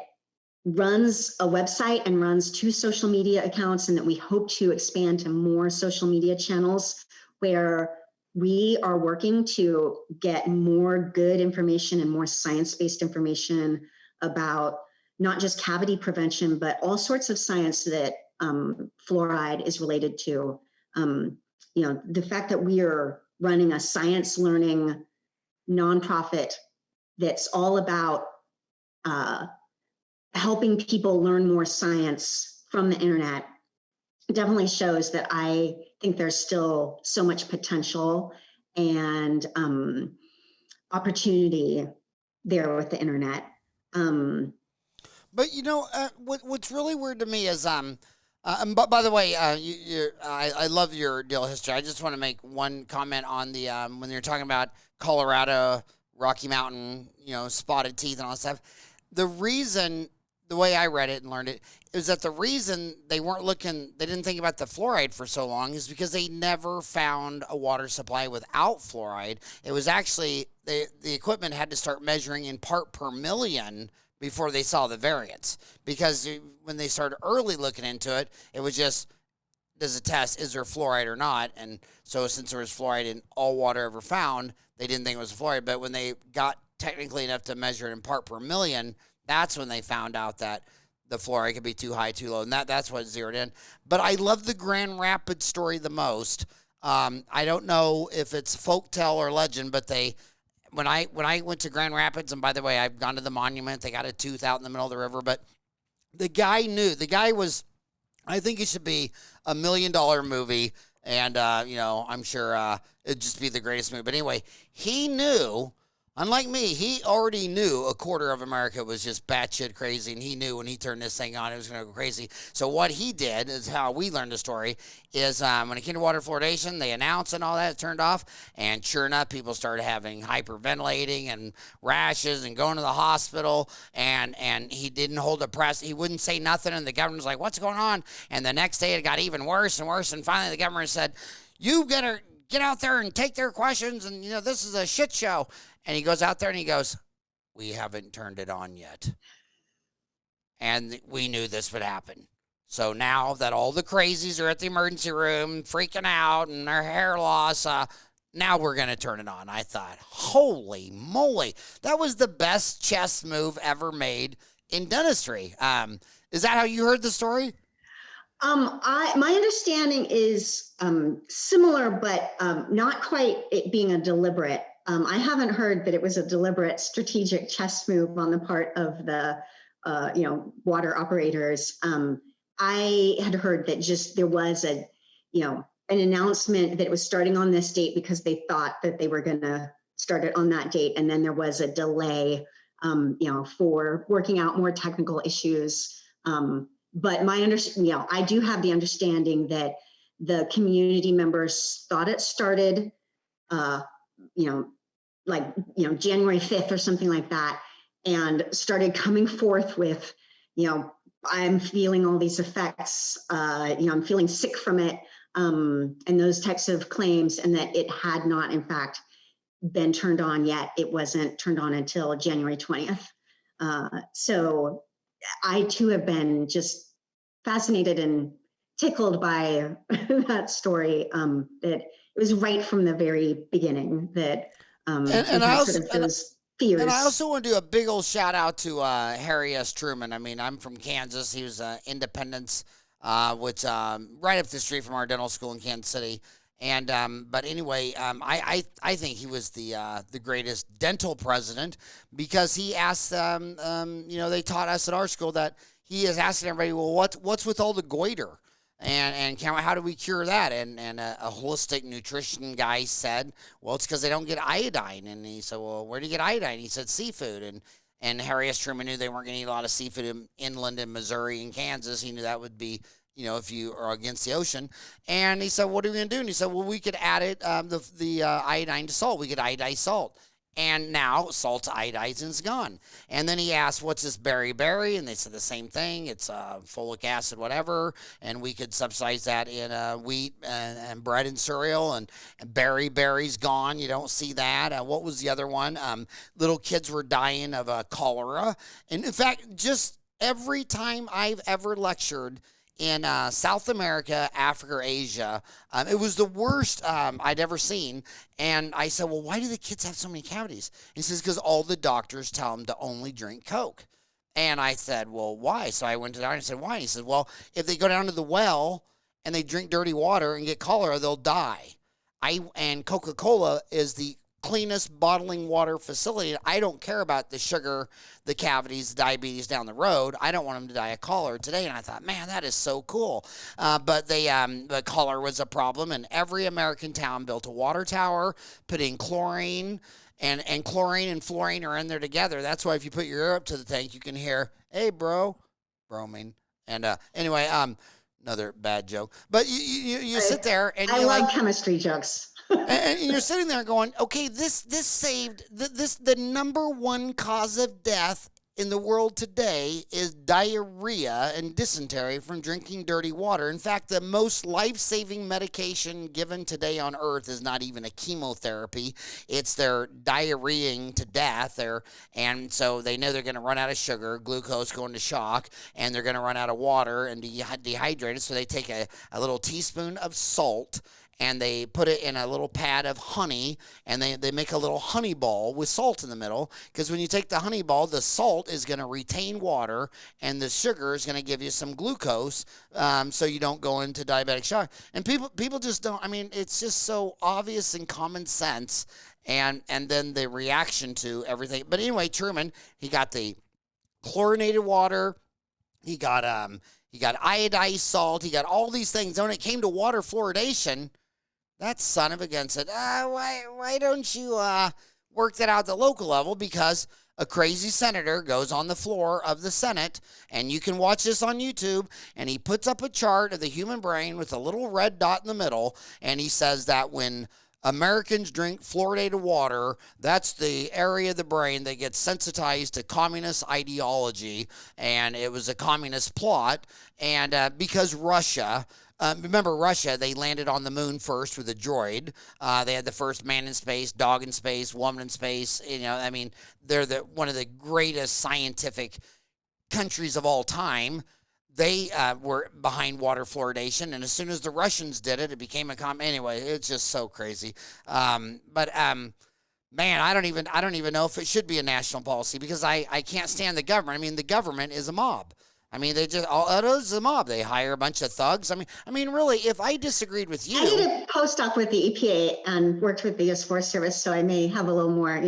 runs a website and runs 2 social media accounts, and that we hope to expand to more social media channels, where we are working to get more good information and more science-based information about not just cavity prevention, but all sorts of science that fluoride is related to. The fact that we are running a science learning nonprofit that's all about helping people learn more science from the internet definitely shows that I think there's still so much potential and opportunity there with the internet. But what's really weird to me is and by the way, I love your deal history. I just want to make one comment on the when you're talking about Colorado, Rocky Mountain, spotted teeth and all that stuff. The way I read it and learned it, is that the reason they didn't think about the fluoride for so long is because they never found a water supply without fluoride. It was actually, the equipment had to start measuring in part per million before they saw the variance. Because when they started early looking into it, it was just, does it test, is there fluoride or not? And so since there was fluoride in all water ever found, they didn't think it was fluoride. But when they got technically enough to measure it in part per million, that's when they found out that the fluoride could be too high, too low, and that's what zeroed in. But I love the Grand Rapids story the most. I don't know if it's folktale or legend, but when I went to Grand Rapids, and by the way, I've gone to the monument. They got a tooth out in the middle of the river, but the guy was, I think it should be $1 million movie, and I'm sure it'd just be the greatest movie. But anyway, he knew Unlike me, he already knew a quarter of America was just batshit crazy, and he knew when he turned this thing on, it was going to go crazy. So what he did is how we learned the story is when it came to water fluoridation, they announced and all that, it turned off, and sure enough, people started having hyperventilating and rashes and going to the hospital, and he didn't hold a press. He wouldn't say nothing, and the governor was like, what's going on? And the next day, it got even worse and worse, and finally the governor said, you better get out there and take their questions, and, this is a shit show. And he goes out there and he goes, we haven't turned it on yet. And we knew this would happen. So now that all the crazies are at the emergency room freaking out and their hair loss, now we're going to turn it on. I thought, holy moly, that was the best chess move ever made in dentistry. Is that how you heard the story? My understanding is similar, but not quite it being a deliberate. I haven't heard that it was a deliberate strategic chess move on the part of the, water operators. I had heard that just there was an announcement that it was starting on this date because they thought that they were going to start it on that date. And then there was a delay, for working out more technical issues. But I do have the understanding that the community members thought it started, January 5th or something like that, and started coming forth with, I'm feeling all these effects, I'm feeling sick from it, and those types of claims, and that it had not, in fact, been turned on yet. It wasn't turned on until January 20th. So I too have been just fascinated and tickled by that story, that it was right from the very beginning that and I also, those fears. And I also want to do a big old shout out to Harry S. Truman. I mean, I'm from Kansas. He was Independence, which right up the street from our dental school in Kansas City. And but anyway, I think he was the greatest dental president because he asked they taught us at our school that he is asking everybody, well, what's with all the goiter? And how do we cure that? And a holistic nutrition guy said, well, it's because they don't get iodine. And he said, well, where do you get iodine? He said, seafood. And Harry S. Truman knew they weren't going to eat a lot of seafood inland in Missouri and Kansas. He knew that would be, if you are against the ocean. And he said, what are we going to do? And he said, well, we could add it, the iodine to salt. We could iodize salt. And now salt's iodized and it's gone. And then he asked, what's this berry? And they said the same thing. It's folic acid, whatever. And we could subsidize that in wheat and bread and cereal. And berry's gone. You don't see that. What was the other one? Little kids were dying of cholera. And in fact, just every time I've ever lectured in South America, Africa, or Asia, it was the worst I'd ever seen. And I said, well, why do the kids have so many cavities? He says, because all the doctors tell them to only drink Coke. And I said, well, why? So I went to the doctor and said, why? And he said, well, if they go down to the well and they drink dirty water and get cholera, they'll die. And Coca-Cola is the cleanest bottling water facility. I don't care about the sugar, the cavities, diabetes down the road. I don't want them to die of cholera today. And I thought, man, that is so cool. But the cholera was a problem, and every American town built a water tower, put in chlorine, and chlorine and fluorine are in there together. That's why if you put your ear up to the tank, you can hear, hey, bro, bromine. And anyway, another bad joke. But you sit there and I love chemistry jokes. and you're sitting there going, okay, this saved the number one cause of death in the world today is diarrhea and dysentery from drinking dirty water. In fact, the most life-saving medication given today on earth is not even a chemotherapy. It's they're diarrheaing to death. And so they know they're going to run out of sugar, glucose going to shock, and they're going to run out of water and dehydrated. So they take a little teaspoon of salt and they put it in a little pad of honey, and they make a little honey ball with salt in the middle, because when you take the honey ball, the salt is going to retain water, and the sugar is going to give you some glucose, so you don't go into diabetic shock. And people just don't, I mean, it's just so obvious and common sense, and then the reaction to everything. But anyway, Truman, he got the chlorinated water, he got iodized salt, he got all these things. When it came to water fluoridation, that son of a gun said, why don't you work that out at the local level because a crazy senator goes on the floor of the Senate, and you can watch this on YouTube, and he puts up a chart of the human brain with a little red dot in the middle, and he says that when Americans drink fluoridated water, that's the area of the brain that gets sensitized to communist ideology, and it was a communist plot, and because Russia... remember Russia, they landed on the moon first with a droid. They had the first man in space, dog in space, woman in space. I mean, they're one of the greatest scientific countries of all time. They were behind water fluoridation, and as soon as the Russians did it, it became a anyway, it's just so crazy. Man, I don't even know if it should be a national policy because I can't stand the government. I mean, the government is a mob. I mean, they just all it is a mob. They hire a bunch of thugs. I mean, really, if I disagreed with you, I did a postdoc with the EPA and worked with the U.S. Forest Service, so I may have a little more,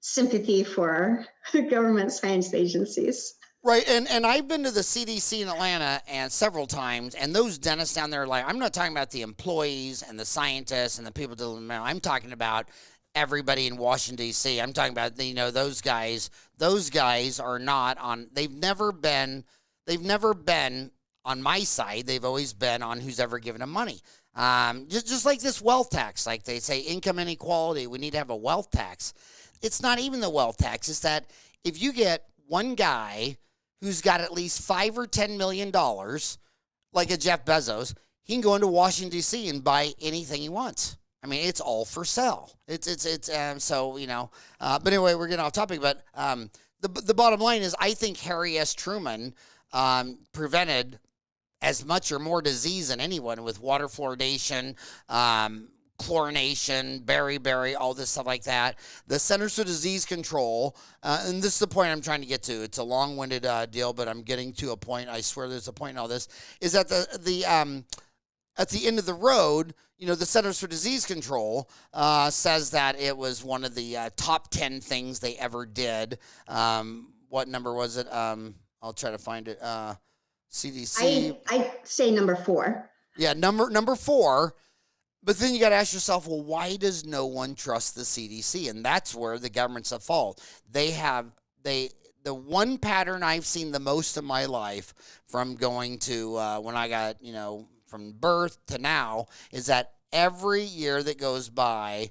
sympathy for government science agencies. Right, and I've been to the CDC in Atlanta and several times, and those dentists down there, like, I'm not talking about the employees and the scientists and the people doing the I'm talking about everybody in Washington D.C. I'm talking about those guys. Those guys are not on. They've never been on my side. They've always been on who's ever given them money. Just like this wealth tax, like they say, income inequality. We need to have a wealth tax. It's not even the wealth tax. It's that if you get one guy who's got at least $5 or $10 million, like a Jeff Bezos, he can go into Washington D.C. and buy anything he wants. I mean, it's all for sale. But anyway, we're getting off topic. But the bottom line is, I think Harry S. Truman prevented as much or more disease than anyone with water fluoridation, chlorination, beriberi, all this stuff like that. The Centers for Disease Control, and this is the point I'm trying to get to. It's a long-winded deal, but I'm getting to a point. I swear there's a point in all this. Is that at the end of the road, the Centers for Disease Control says that it was one of the top 10 things they ever did. What number was it? I'll try to find it. CDC. I say number 4. Yeah, number 4. But then you got to ask yourself, well, why does no one trust the CDC? And that's where the government's at fault. The one pattern I've seen the most in my life from going to when I got, from birth to now, is that every year that goes by,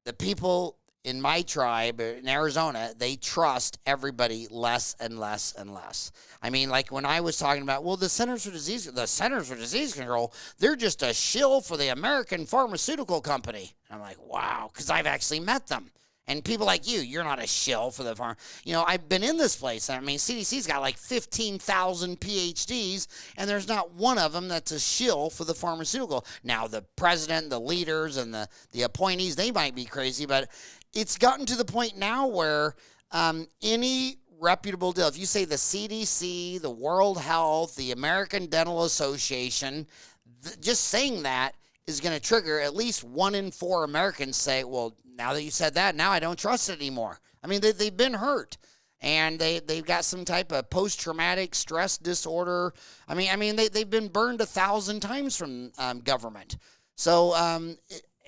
the people in my tribe in Arizona, they trust everybody less and less and less. I mean, like when I was talking about, well, the Centers for Disease Control, they're just a shill for the American pharmaceutical company. And I'm like, wow, because I've actually met them. And people like you're not a shill for the farm. I've been in this place. I mean, CDC's got like 15,000 PhDs, and there's not one of them that's a shill for the pharmaceutical. Now, the president, the leaders, and the appointees, they might be crazy, but it's gotten to the point now where any reputable deal, if you say the CDC, the World Health, the American Dental Association, just saying that is going to trigger at least 1 in 4 Americans say, well, now that you said that, now I don't trust it anymore. I mean, they've been hurt, and they've got some type of post-traumatic stress disorder. I mean, they've been burned 1,000 times from government. So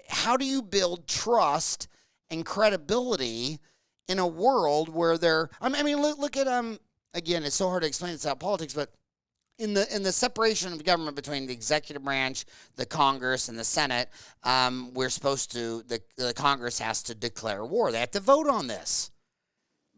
how do you build trust and credibility in a world where look at again, it's so hard to explain, it's not politics, but in the separation of government between the executive branch, the Congress, and the Senate, we're supposed to, the Congress has to declare war. They have to vote on this.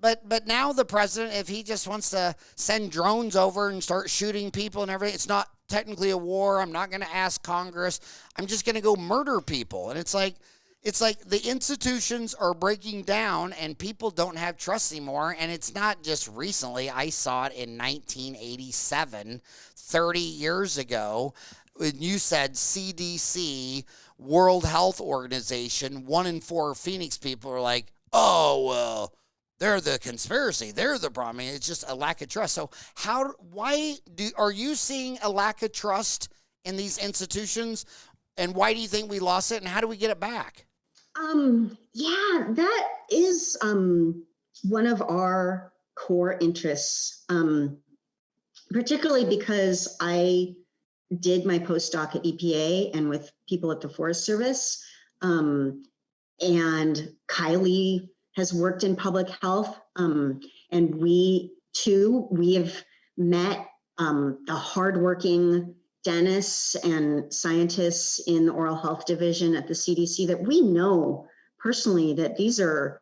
But now the president, if he just wants to send drones over and start shooting people and everything, it's not technically a war. I'm not going to ask Congress. I'm just going to go murder people. And it's like the institutions are breaking down and people don't have trust anymore. And it's not just recently. I saw it in 1987, 30 years ago, when you said CDC, World Health Organization, 1 in 4 Phoenix people are like, oh, well, they're the conspiracy. They're the problem. I mean, it's just a lack of trust. So are you seeing a lack of trust in these institutions? And why do you think we lost it? And how do we get it back? Yeah, that is one of our core interests, particularly because I did my postdoc at EPA and with people at the Forest Service. and Kylie has worked in public health. And we have met the hardworking dentists and scientists in the oral health division at the CDC that we know personally that these are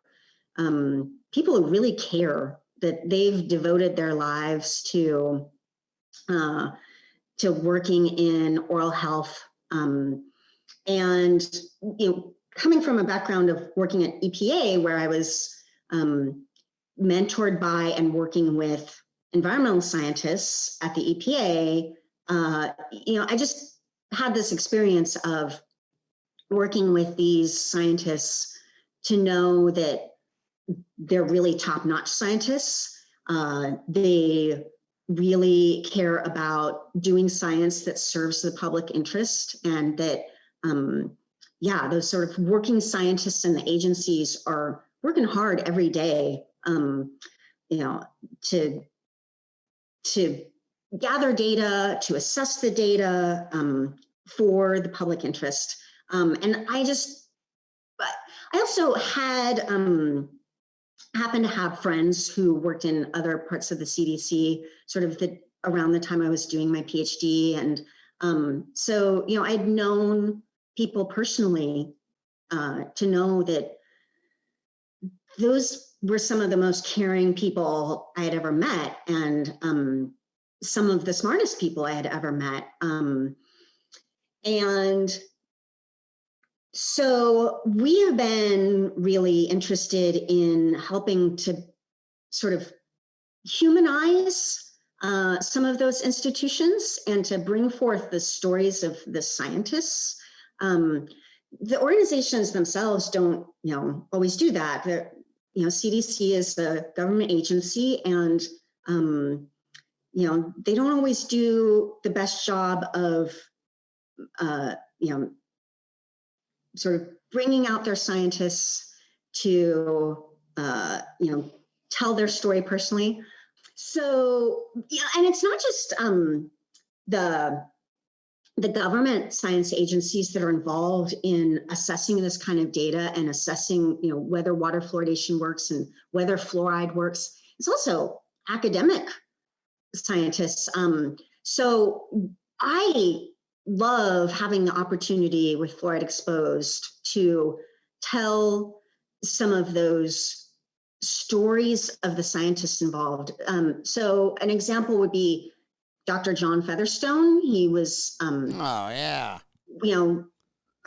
people who really care, that they've devoted their lives to working in oral health. And coming from a background of working at EPA, where I was mentored by and working with environmental scientists at the EPA, I just had this experience of working with these scientists to know that they're really top-notch scientists. They really care about doing science that serves the public interest, and that those sort of working scientists and the agencies are working hard every day, to gather data, to assess the data for the public interest. And I also had happened to have friends who worked in other parts of the CDC, sort of around the time I was doing my PhD, and so I'd known people personally to know that those were some of the most caring people I had ever met, and some of the smartest people I had ever met. And so we have been really interested in helping to sort of humanize some of those institutions and to bring forth the stories of the scientists. The organizations themselves don't, always do that. CDC is a government agency, and they don't always do the best job of, sort of bringing out their scientists to, tell their story personally. So, and it's not just the government science agencies that are involved in assessing this kind of data and assessing, whether water fluoridation works and whether fluoride works. It's also academic scientists. So I love having the opportunity with Fluoride Exposed to tell some of those stories of the scientists involved. So an example would be Dr. John Featherstone. He was,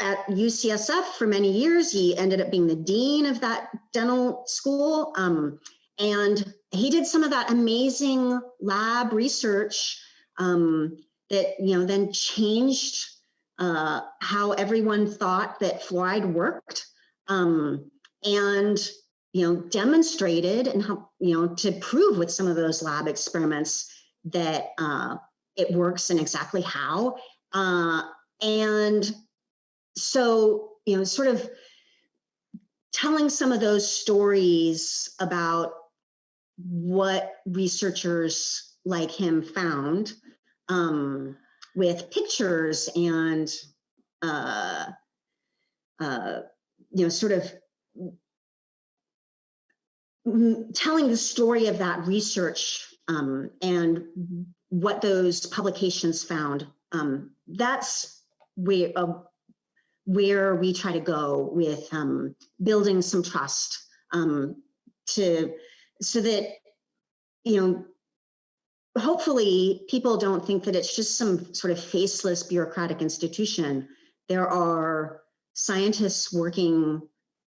at UCSF for many years. He ended up being the dean of that dental school. And he did some of that amazing lab research that, then changed how everyone thought that fluoride worked, and, demonstrated and how, to prove with some of those lab experiments that it works and exactly how. And so, sort of telling some of those stories about what researchers like him found, with pictures and, sort of telling the story of that research and what those publications found. That's where we try to go with building some trust, so that, hopefully people don't think that it's just some sort of faceless bureaucratic institution. There are scientists working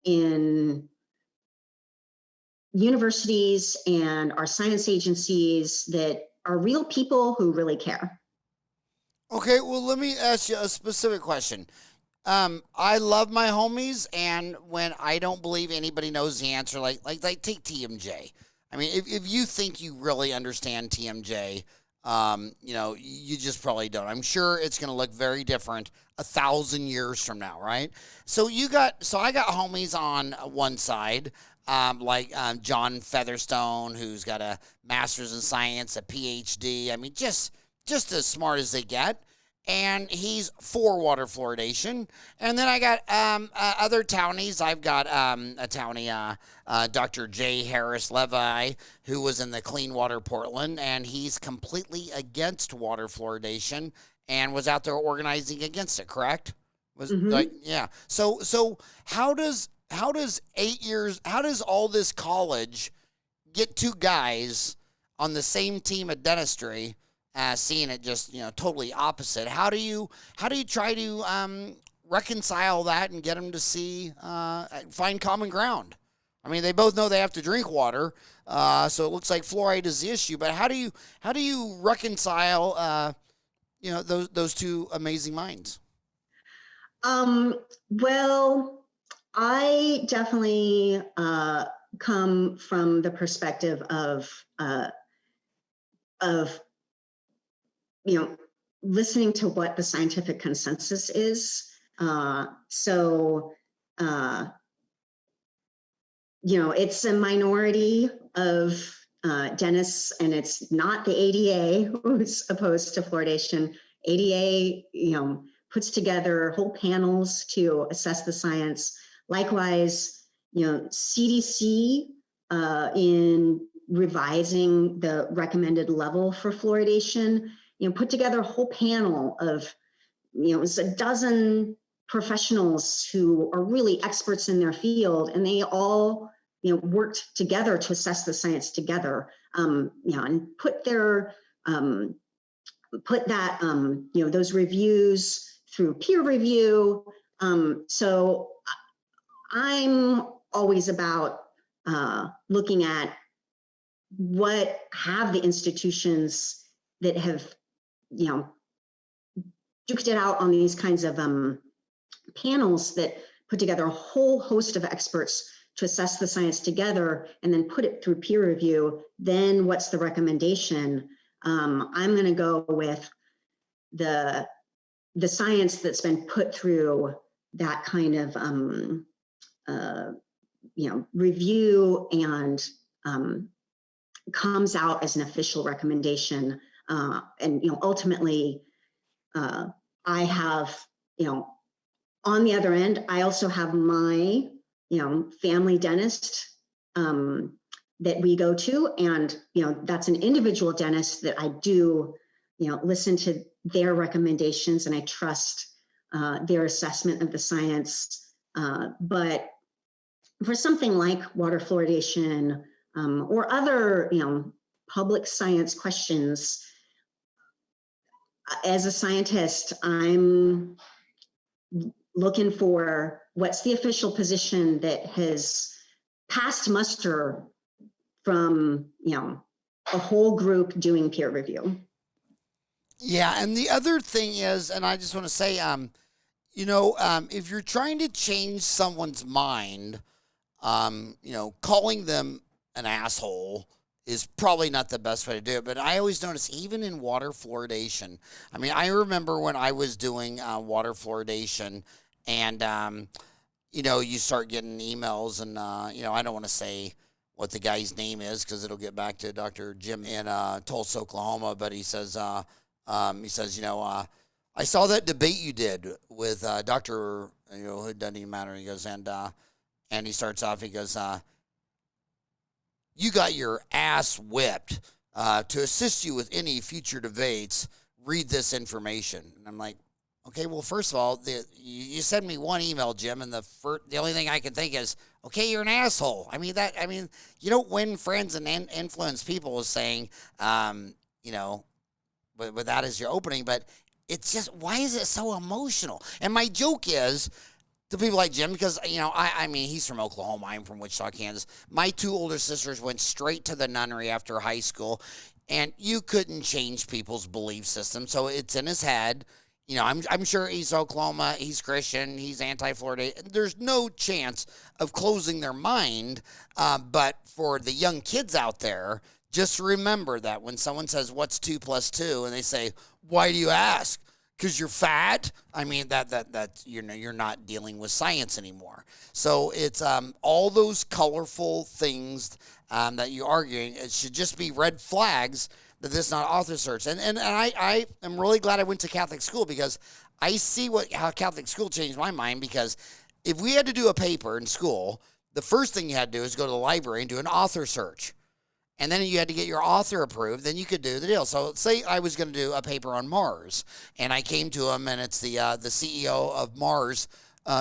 in universities and our science agencies that are real people who really care. Okay, well, let me ask you a specific question. I love my homies, and when I don't believe anybody knows the answer, like take TMJ. I mean, if you think you really understand TMJ, you just probably don't. I'm sure it's going to look very different 1,000 years from now, right? So I got homies on one side, like John Featherstone, who's got a master's in science, a PhD. I mean, just as smart as they get. and he's for water fluoridation. And then I got other townies. I've got a townie, Dr. J. Harris Levi, who was in the Clean Water Portland, and he's completely against water fluoridation and was out there organizing against it. Correct? Was like yeah. So how does 8 years? How does all this college get two guys on the same team at dentistry? Seeing it just totally opposite. How do you try to reconcile that and get them to see find common ground? I mean, they both know they have to drink water, so it looks like fluoride is the issue. But how do you reconcile those two amazing minds? Well, I definitely come from the perspective of listening to what the scientific consensus is. It's a minority of dentists, and it's not the ADA who's opposed to fluoridation. ADA, puts together whole panels to assess the science. Likewise, CDC in revising the recommended level for fluoridation, put together a whole panel of, it's a dozen professionals who are really experts in their field, and they all, worked together to assess the science together, and put those reviews through peer review. So I'm always about looking at what have the institutions that have, duked it out on these kinds of panels that put together a whole host of experts to assess the science together and then put it through peer review. Then what's the recommendation? I'm going to go with the science that's been put through that kind of review and comes out as an official recommendation. And ultimately, I have, on the other end, I also have my, family dentist that we go to, and that's an individual dentist that I do, listen to their recommendations, and I trust their assessment of the science. But for something like water fluoridation or other, public science questions, as a scientist, I'm looking for what's the official position that has passed muster from, a whole group doing peer review. Yeah, and the other thing is, and I just want to say, if you're trying to change someone's mind, calling them an asshole is probably not the best way to do it. But I always notice, even in water fluoridation, I mean, I remember when I was doing water fluoridation, and, you start getting emails, and, I don't want to say what the guy's name is because it'll get back to Dr. Jim in Tulsa, Oklahoma, but he says, I saw that debate you did with Dr. It doesn't even matter. He goes, and he starts off, he goes, you got your ass whipped. To assist you with any future debates, read this information. And I'm like, okay, well, first of all, you send me one email, Jim, and the only thing I can think is, okay, you're an asshole. I mean, you don't win friends and influence people with saying, but that as your opening. But it's just, why is it so emotional? And my joke is, to people like Jim, because, I mean, he's from Oklahoma. I'm from Wichita, Kansas. My two older sisters went straight to the nunnery after high school, and you couldn't change people's belief system. So it's in his head. I'm sure he's Oklahoma, he's Christian, he's anti-fluoridation. There's no chance of closing their mind. But for the young kids out there, just remember that when someone says, what's 2 + 2? And they say, why do you ask? Because you're fat. I mean, that you're not dealing with science anymore. So it's all those colorful things that you're arguing. It should just be red flags that this is not author search. And I am really glad I went to Catholic school, because I see how Catholic school changed my mind. Because if we had to do a paper in school, the first thing you had to do is go to the library and do an author search. And then you had to get your author approved, then you could do the deal. So say I was going to do a paper on Mars, and I came to him, and it's the CEO of Mars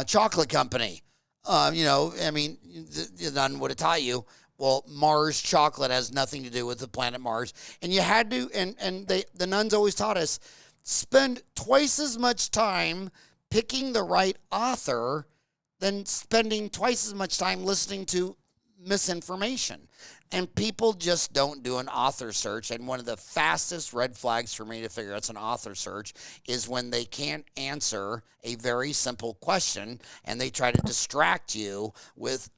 Chocolate Company. The nun would have taught you, well, Mars chocolate has nothing to do with the planet Mars. And you had to, the nuns always taught us, spend twice as much time picking the right author than spending twice as much time listening to misinformation. And people just don't do an author search. And one of the fastest red flags for me to figure out it's an author search is when they can't answer a very simple question and they try to distract you with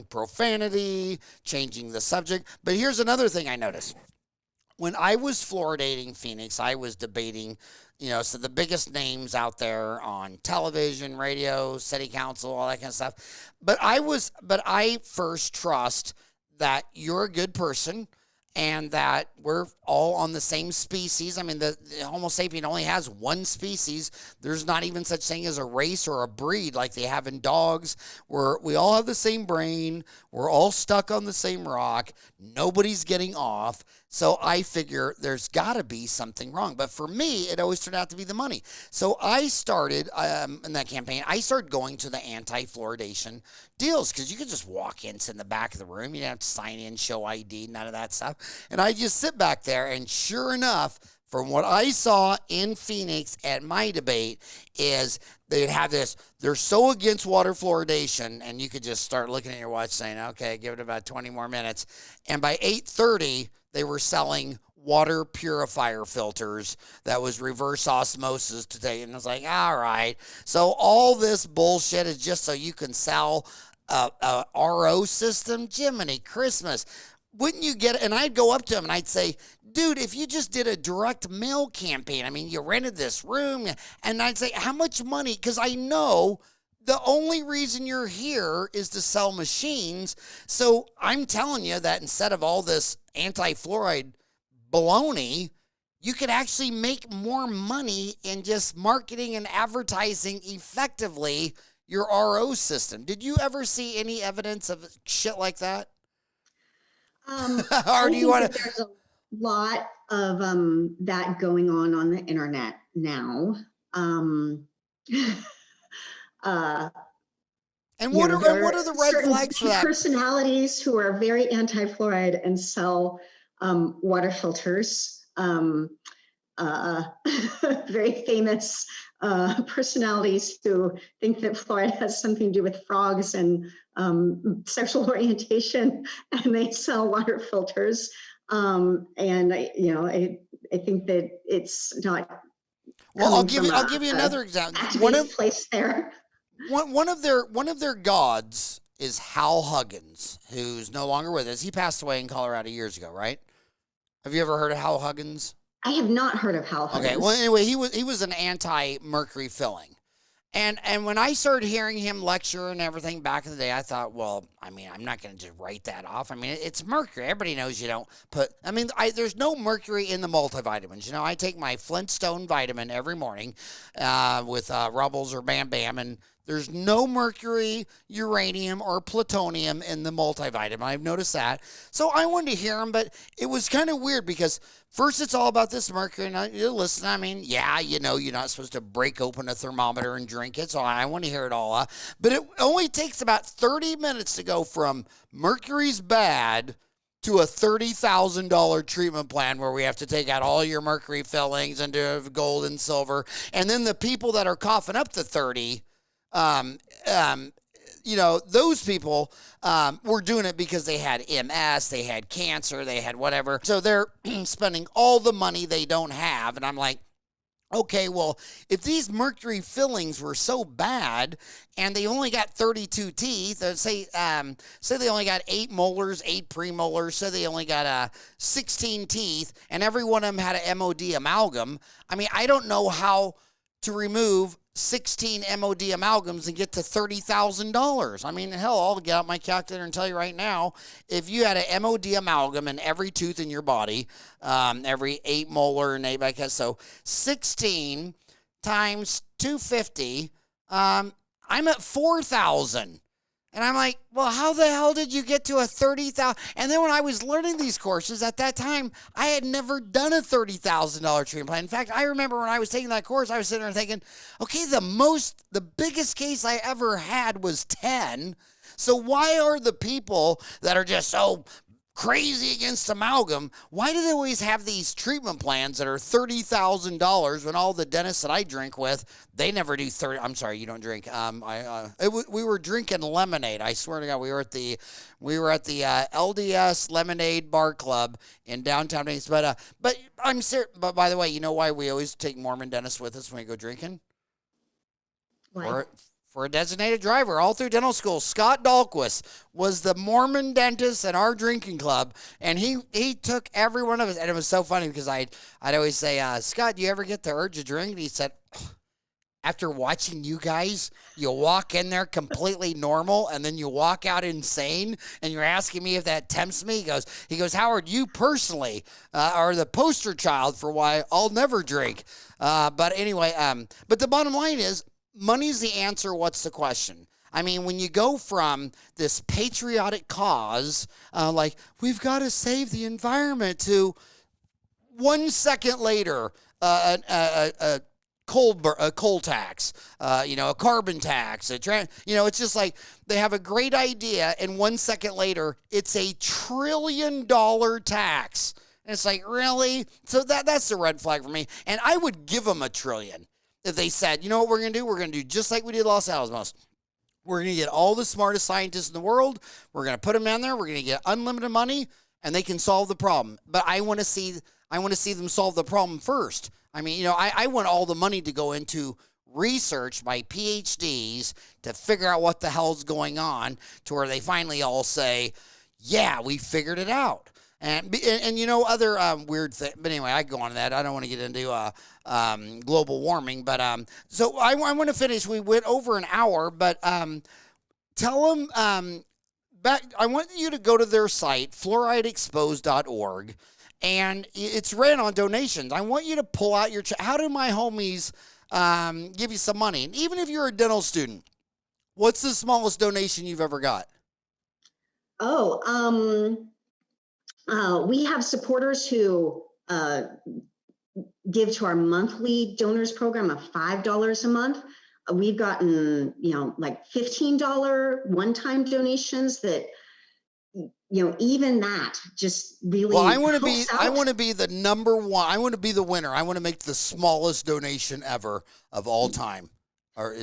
profanity, changing the subject. But here's another thing I noticed. When I was fluoridating Phoenix, I was debating, so the biggest names out there on television, radio, city council, all that kind of stuff. But I first trust that you're a good person and that we're all on the same species. I mean, the Homo sapien only has one species. There's not even such thing as a race or a breed like they have in dogs, where we all have the same brain. We're all stuck on the same rock. Nobody's getting off. So I figure there's got to be something wrong. But for me, it always turned out to be the money. So I started, in that campaign, I started going to the anti-fluoridation deals, because you could just walk in, sit in the back of the room. You didn't have to sign in, show ID, none of that stuff. And I just sit back there, and sure enough, from what I saw in Phoenix at my debate, is they'd have this, they're so against water fluoridation, and you could just start looking at your watch saying, okay, give it about 20 more minutes. And by 8:30, they were selling water purifier filters that was reverse osmosis today. And I was like, all right. So all this bullshit is just so you can sell a RO system? Jiminy Christmas. Wouldn't you get it? And I'd go up to him and I'd say, dude, if you just did a direct mail campaign, I mean, you rented this room, and I'd say, how much money? Because I know the only reason you're here is to sell machines. So I'm telling you that instead of all this anti-fluoride baloney, you could actually make more money in just marketing and advertising effectively your RO system. Did you ever see any evidence of shit like that? Or do you want to? There's a lot of that going on the internet now. And what are the red flags for that? Personalities who are very anti-fluoride and sell water filters. Very famous personalities who think that fluoride has something to do with frogs and sexual orientation, and they sell water filters. And I think that it's not. Well, I'll give you another example. One of their gods is Hal Huggins, who's no longer with us. He passed away in Colorado years ago, right? Have you ever heard of Hal Huggins? I have not heard of Hal Huggins. Okay, well, anyway, he was an anti-mercury filling. And when I started hearing him lecture and everything back in the day, I thought, well, I mean, I'm not going to just write that off. I mean, it's mercury. Everybody knows you don't put, I mean, there's no mercury in the multivitamins. You know, I take my Flintstone vitamin every morning with Rubbles or Bam Bam, and there's no mercury, uranium, or plutonium in the multivitamin. I've noticed that. So I wanted to hear him, but it was kind of weird because first it's all about this mercury. And you listen, I mean, yeah, you know, you're not supposed to break open a thermometer and drink it. So I want to hear it all. But it only takes about 30 minutes to go from mercury's bad to a $30,000 treatment plan where we have to take out all your mercury fillings and do gold and silver. And then the people that are coughing up the 30, you know, those people were doing it because they had MS, they had cancer, they had whatever. So they're spending all the money they don't have. And I'm like, okay, well, if these mercury fillings were so bad and they only got 32 teeth, say they only got 8 molars, 8 premolars, say they only got 16 teeth, and every one of them had an MOD amalgam. I mean, I don't know how to remove 16 MOD amalgams and get to $30,000. I mean, hell, I'll get out my calculator and tell you right now, if you had an MOD amalgam in every tooth in your body, every 8 molar and 8 back, so 16 times 250, I'm at 4,000. And I'm like, well, how the hell did you get to a 30,000? And then when I was learning these courses at that time, I had never done a $30,000 treatment plan. In fact, I remember when I was taking that course, I was sitting there thinking, okay, the biggest case I ever had was 10. So why are the people that are just so crazy against amalgam, why do they always have these treatment plans that are $30,000 when all the dentists that I drink with, they never do 30? I'm sorry, you don't drink. We were drinking lemonade. I swear to God, we were at the LDS Lemonade Bar Club in downtown Vegas. But I'm serious. But by the way, you know why we always take Mormon dentists with us when we go drinking? Why? For a designated driver all through dental school. Scott Dahlquist was the Mormon dentist at our drinking club, and he took every one of us. And it was so funny because I'd always say, Scott, do you ever get the urge to drink? And he said, after watching you guys, you walk in there completely normal, and then you walk out insane, and you're asking me if that tempts me? He goes, Howard, you personally are the poster child for why I'll never drink. But anyway, but the bottom line is, money's the answer. What's the question? I mean, when you go from this patriotic cause, like we've got to save the environment, to 1 second later, a coal tax, a carbon tax, it's just like they have a great idea, and 1 second later, it's a $1 trillion tax. And it's like, really? So that's the red flag for me. And I would give them $1 trillion. If they said, you know what we're going to do? We're going to do just like we did Los Alamos. We're going to get all the smartest scientists in the world. We're going to put them in there. We're going to get unlimited money, and they can solve the problem. But I want to see them solve the problem first. I mean, I want all the money to go into research by PhDs to figure out what the hell's going on, to where they finally all say, yeah, we figured it out. And other weird thing. But anyway, I go on to that. I don't want to get into global warming. But so I want to finish. We went over an hour, but tell them I want you to go to their site, fluorideexposed.org, and it's ran on donations. I want you to pull out your how do my homies give you some money? And even if you're a dental student, what's the smallest donation you've ever got? We have supporters who give to our monthly donors program of $5 a month. We've gotten, like $15 one-time donations that, even that just really. Well, I want to be the number one. I want to be the winner. I want to make the smallest donation ever of all time. Or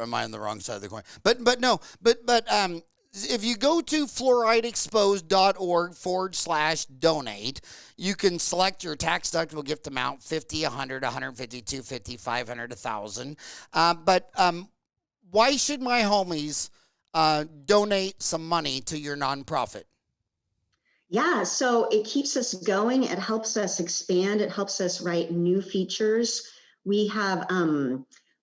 am I on the wrong side of the coin? But no, if you go to fluorideexposed.org/donate, you can select your tax deductible gift amount, 50, 100, 150, 250, 500, 1,000. But why should my homies donate some money to your nonprofit? Yeah, so it keeps us going. It helps us expand. It helps us write new features. We have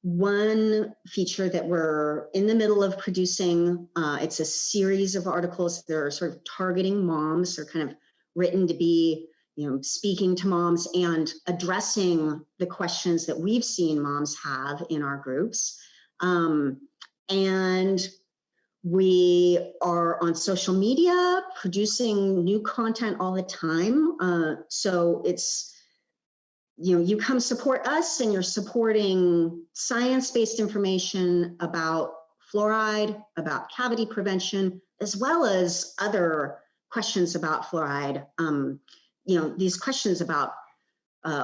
one feature that we're in the middle of producing. It's a series of articles that are sort of targeting moms. They're kind of written to be, speaking to moms and addressing the questions that we've seen moms have in our groups. And we are on social media producing new content all the time. So it's, you come support us, and you're supporting science-based information about fluoride, about cavity prevention, as well as other questions about fluoride. These questions about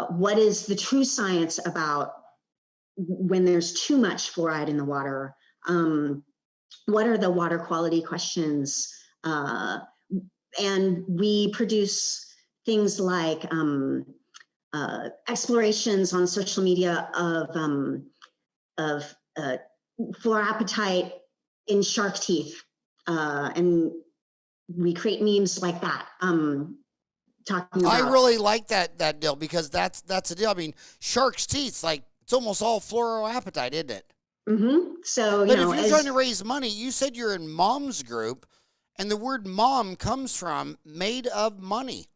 what is the true science about when there's too much fluoride in the water? What are the water quality questions? And we produce things like explorations on social media of fluorapatite in shark teeth, and we create memes like that. Talking about. I really like that deal, because that's a deal. I mean, shark's teeth, like It's almost all fluoroapatite, isn't it? So, But if you're trying to raise money, you said you're in mom's group, and the word mom comes from made of money.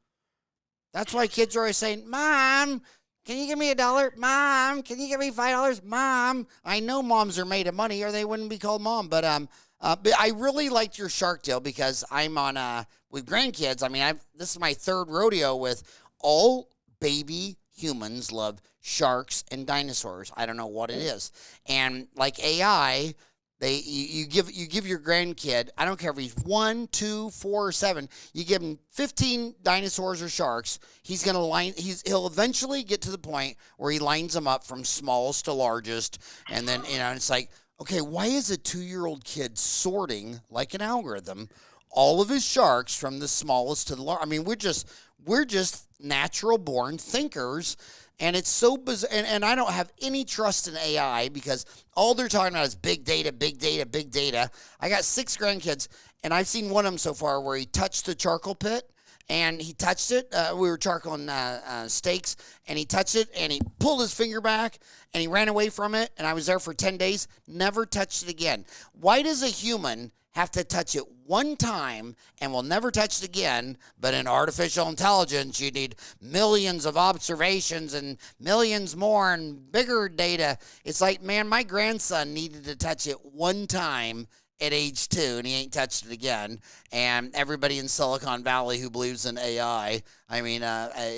That's why kids are always saying, Mom, can you give me $1? Mom, can you give me $5? Mom, I know moms are made of money or they wouldn't be called mom. But I really liked your shark deal because I'm on with grandkids. I mean, this is my third rodeo with all baby humans love sharks and dinosaurs. I don't know what it is. And like AI, you give your grandkid, I don't care if he's 1, 2, 4, or 7, you give him 15 dinosaurs or sharks, he'll eventually get to the point where he lines them up from smallest to largest, and then it's like, okay, why is a 2-year-old kid sorting like an algorithm all of his sharks from the smallest to the largest? I mean, we're just natural born thinkers. And it's so bizarre, and I don't have any trust in AI because all they're talking about is big data, big data, big data. I got 6 grandkids, and I've seen one of them so far where he touched the charcoal pit, and he touched it. We were charcoaling steaks, and he touched it, and he pulled his finger back, and he ran away from it, and I was there for 10 days, never touched it again. Why does a human have to touch it one time and will never touch it again? But in artificial intelligence, you need millions of observations and millions more and bigger data. It's like, man, my grandson needed to touch it one time at age 2, and he ain't touched it again. And everybody in Silicon Valley who believes in AI, I mean, I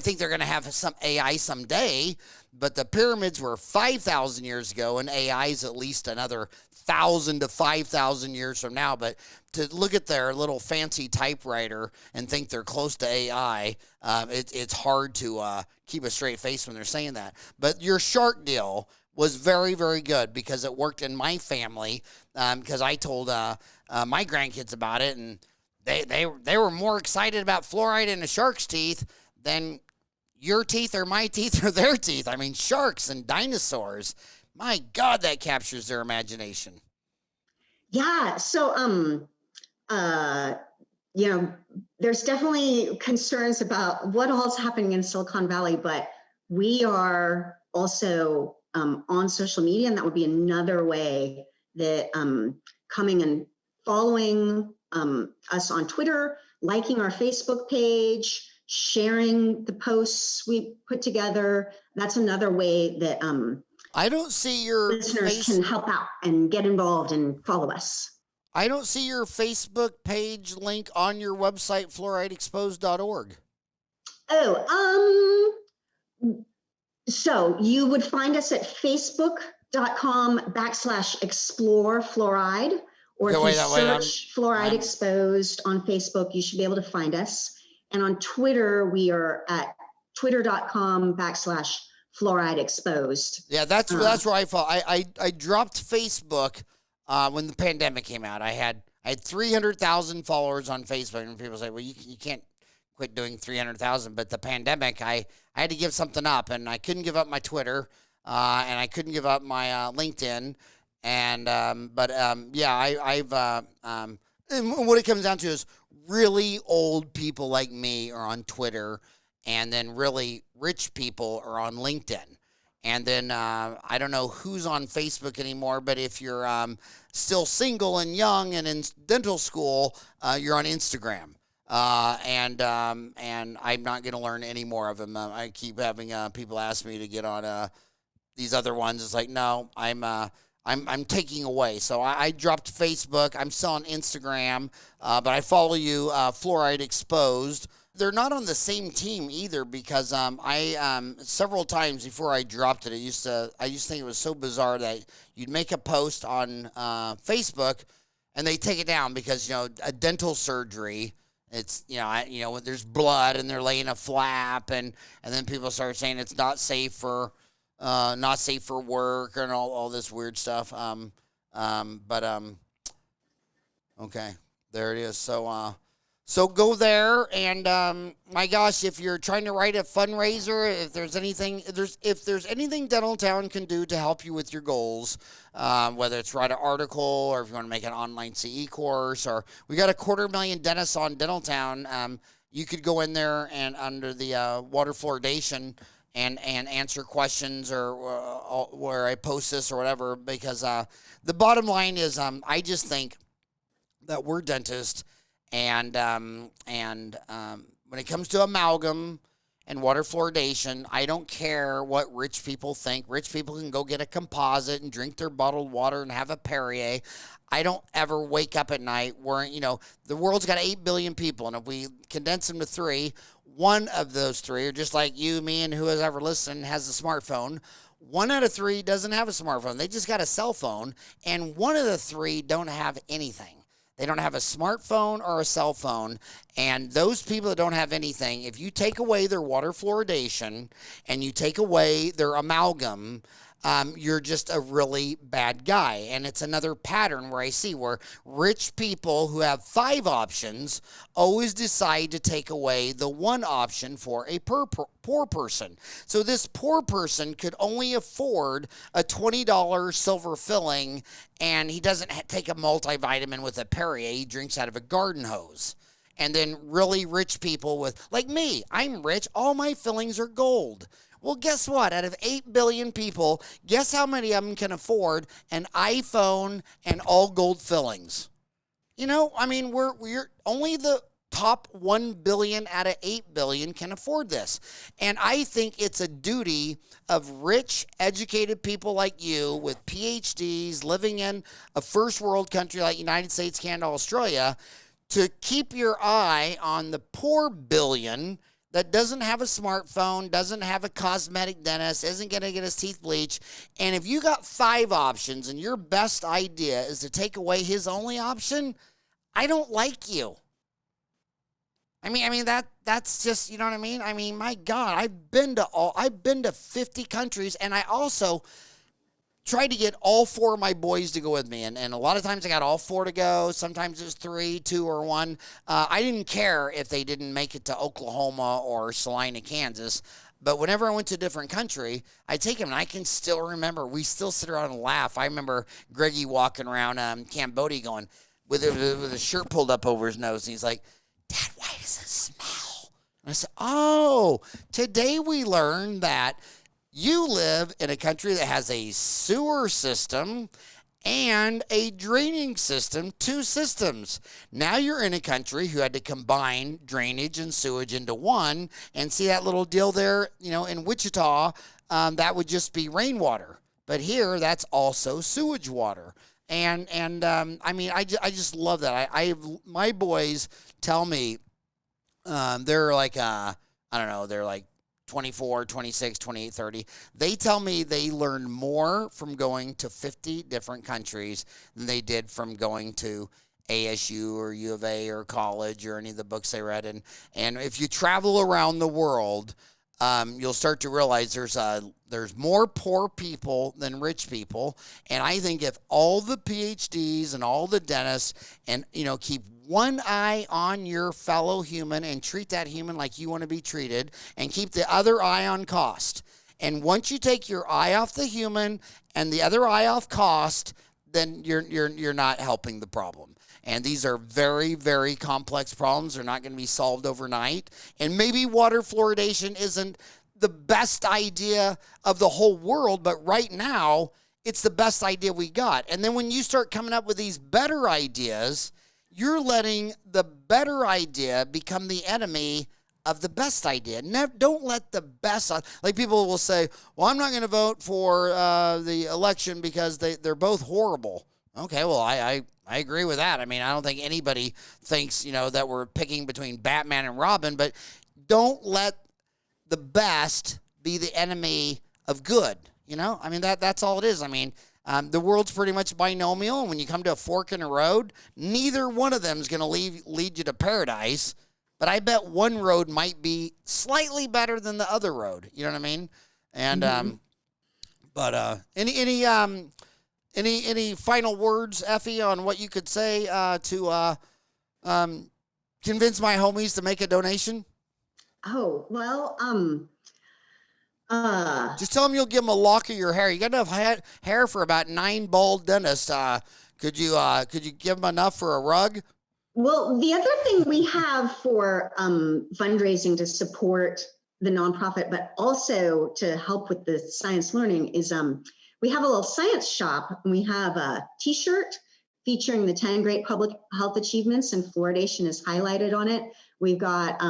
think they're going to have some AI someday, but the pyramids were 5,000 years ago, and AI is at least another 1,000 to 5,000 years from now. But to look at their little fancy typewriter and think they're close to AI, it's hard to keep a straight face when they're saying that. But your shark deal was very, very good because it worked in my family, because I told my grandkids about it, and they were more excited about fluoride in a shark's teeth than your teeth or my teeth or their teeth. I mean, sharks and dinosaurs, my God, that captures their imagination. Yeah. So, there's definitely concerns about what all's happening in Silicon Valley, but we are also on social media, and that would be another way that coming and following us on Twitter, liking our Facebook page, sharing the posts we put together. That's another way that I don't see your listeners can help out and get involved and follow us. I don't see your Facebook page link on your website, fluorideexposed.org. So you would find us at facebook.com/explore fluoride, or if you search Fluoride Exposed on Facebook, you should be able to find us. And on Twitter, we are at twitter.com/fluoride exposed. Yeah, that's where I fall. I dropped Facebook when the pandemic came out. I had 300,000 followers on Facebook, and people say, well, you can't quit doing 300,000. But the pandemic, I had to give something up, and I couldn't give up my Twitter, and I couldn't give up my LinkedIn. And and what it comes down to is really old people like me are on Twitter, and then really rich people are on LinkedIn. And then I don't know who's on Facebook anymore, but if you're still single and young and in dental school, you're on Instagram. And I'm not going to learn any more of them. I keep having people ask me to get on these other ones. It's like, no, I'm taking away. So I dropped Facebook. I'm still on Instagram, but I follow you, Fluoride Exposed. They're not on the same team either, because I several times before I dropped it, I used to think it was so bizarre that you'd make a post on Facebook and they take it down because a dental surgery. It's there's blood and they're laying a flap, and then people start saying it's not safe for work and all this weird stuff. Okay, there it is. So go there, and my gosh, if you're trying to write a fundraiser, if there's anything Dentaltown can do to help you with your goals, whether it's write an article or if you want to make an online CE course, or we got 250,000 dentists on Dentaltown, you could go in there and under the water fluoridation, and answer questions or where I post this or whatever, because the bottom line is I just think that we're dentists, and when it comes to amalgam and water fluoridation, I don't care what rich people think. Rich people can go get a composite and drink their bottled water and have a Perrier. I don't ever wake up at night worrying, the world's got 8 billion people, and if we condense them to 3, one of those 3 are just like you, me, and who has ever listened has a smartphone. 1 out of 3 doesn't have a smartphone. They just got a cell phone, and 1 of the 3 don't have anything. They don't have a smartphone or a cell phone. And those people that don't have anything, if you take away their water fluoridation and you take away their amalgam, you're just a really bad guy. And it's another pattern where I see where rich people who have 5 options always decide to take away the 1 option for a poor person. So this poor person could only afford a $20 silver filling, and he doesn't take a multivitamin with a Perrier. He drinks out of a garden hose. And then really rich people like me, I'm rich. All my fillings are gold. Well, guess what? Out of 8 billion people, guess how many of them can afford an iPhone and all gold fillings? We're only the top 1 billion out of 8 billion can afford this. And I think it's a duty of rich, educated people like you with PhDs living in a first world country like United States, Canada, Australia, to keep your eye on the poor billion that doesn't have a smartphone, doesn't have a cosmetic dentist, isn't going to get his teeth bleached. And if you got 5 options and your best idea is to take away his only option, I don't like you. That's just, you know what I mean? My God, I've been to 50 countries, and I also tried to get all 4 of my boys to go with me. And a lot of times I got all 4 to go. Sometimes it was 3, 2, or 1. I didn't care if they didn't make it to Oklahoma or Salina, Kansas. But whenever I went to a different country, I'd take them, and I can still remember. We still sit around and laugh. I remember Greggy walking around Cambodia going, with his shirt pulled up over his nose. And he's like, "Dad, why does it smell?" And I said, "Oh, today we learned that you live in a country that has a sewer system and a draining system, 2 systems. Now you're in a country who had to combine drainage and sewage into one, and see that little deal there, in Wichita, that would just be rainwater. But here, that's also sewage water. And I just love that. My boys tell me, they're like, I don't know, they're like 24, 26, 28, 30. They tell me they learned more from going to 50 different countries than they did from going to ASU or U of A or college or any of the books they read. And if you travel around the world, you'll start to realize there's more poor people than rich people. And I think if all the PhDs and all the dentists and, keep one eye on your fellow human and treat that human like you want to be treated, and keep the other eye on cost. And once you take your eye off the human and the other eye off cost, then you're not helping the problem. And these are very, very complex problems. They're not going to be solved overnight. And maybe water fluoridation isn't the best idea of the whole world, but right now, it's the best idea we got. And then when you start coming up with these better ideas, you're letting the better idea become the enemy of the best idea. Don't let the best, like people will say, well, I'm not going to vote for the election because they're both horrible. Okay, well, I agree with that. I don't think anybody thinks, that we're picking between Batman and Robin, but don't let the best be the enemy of good. That's all it is. The world's pretty much binomial, and when you come to a fork in a road, neither one of them is going to lead you to paradise, but I bet one road might be slightly better than the other road. You know what I mean? And any final words, Effie, on what you could say to convince my homies to make a donation? Oh, well, just tell them you'll give them a lock of your hair. You got enough hair for about 9 bald dentists. Could you give them enough for a rug? Well, the other thing we have for fundraising to support the nonprofit, but also to help with the science learning is we have a little science shop, and we have a t-shirt featuring the 10 great public health achievements, and fluoridation is highlighted on it. We've got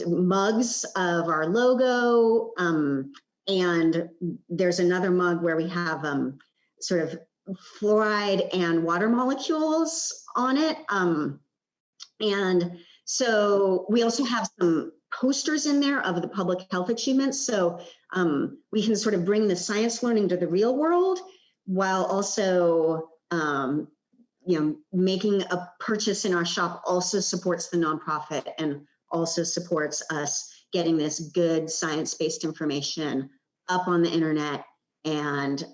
mugs of our logo, and there's another mug where we have sort of fluoride and water molecules on it. And so we also have some posters in there of the public health achievements. So we can sort of bring the science learning to the real world while also, making a purchase in our shop also supports the nonprofit and also supports us getting this good science-based information up on the internet and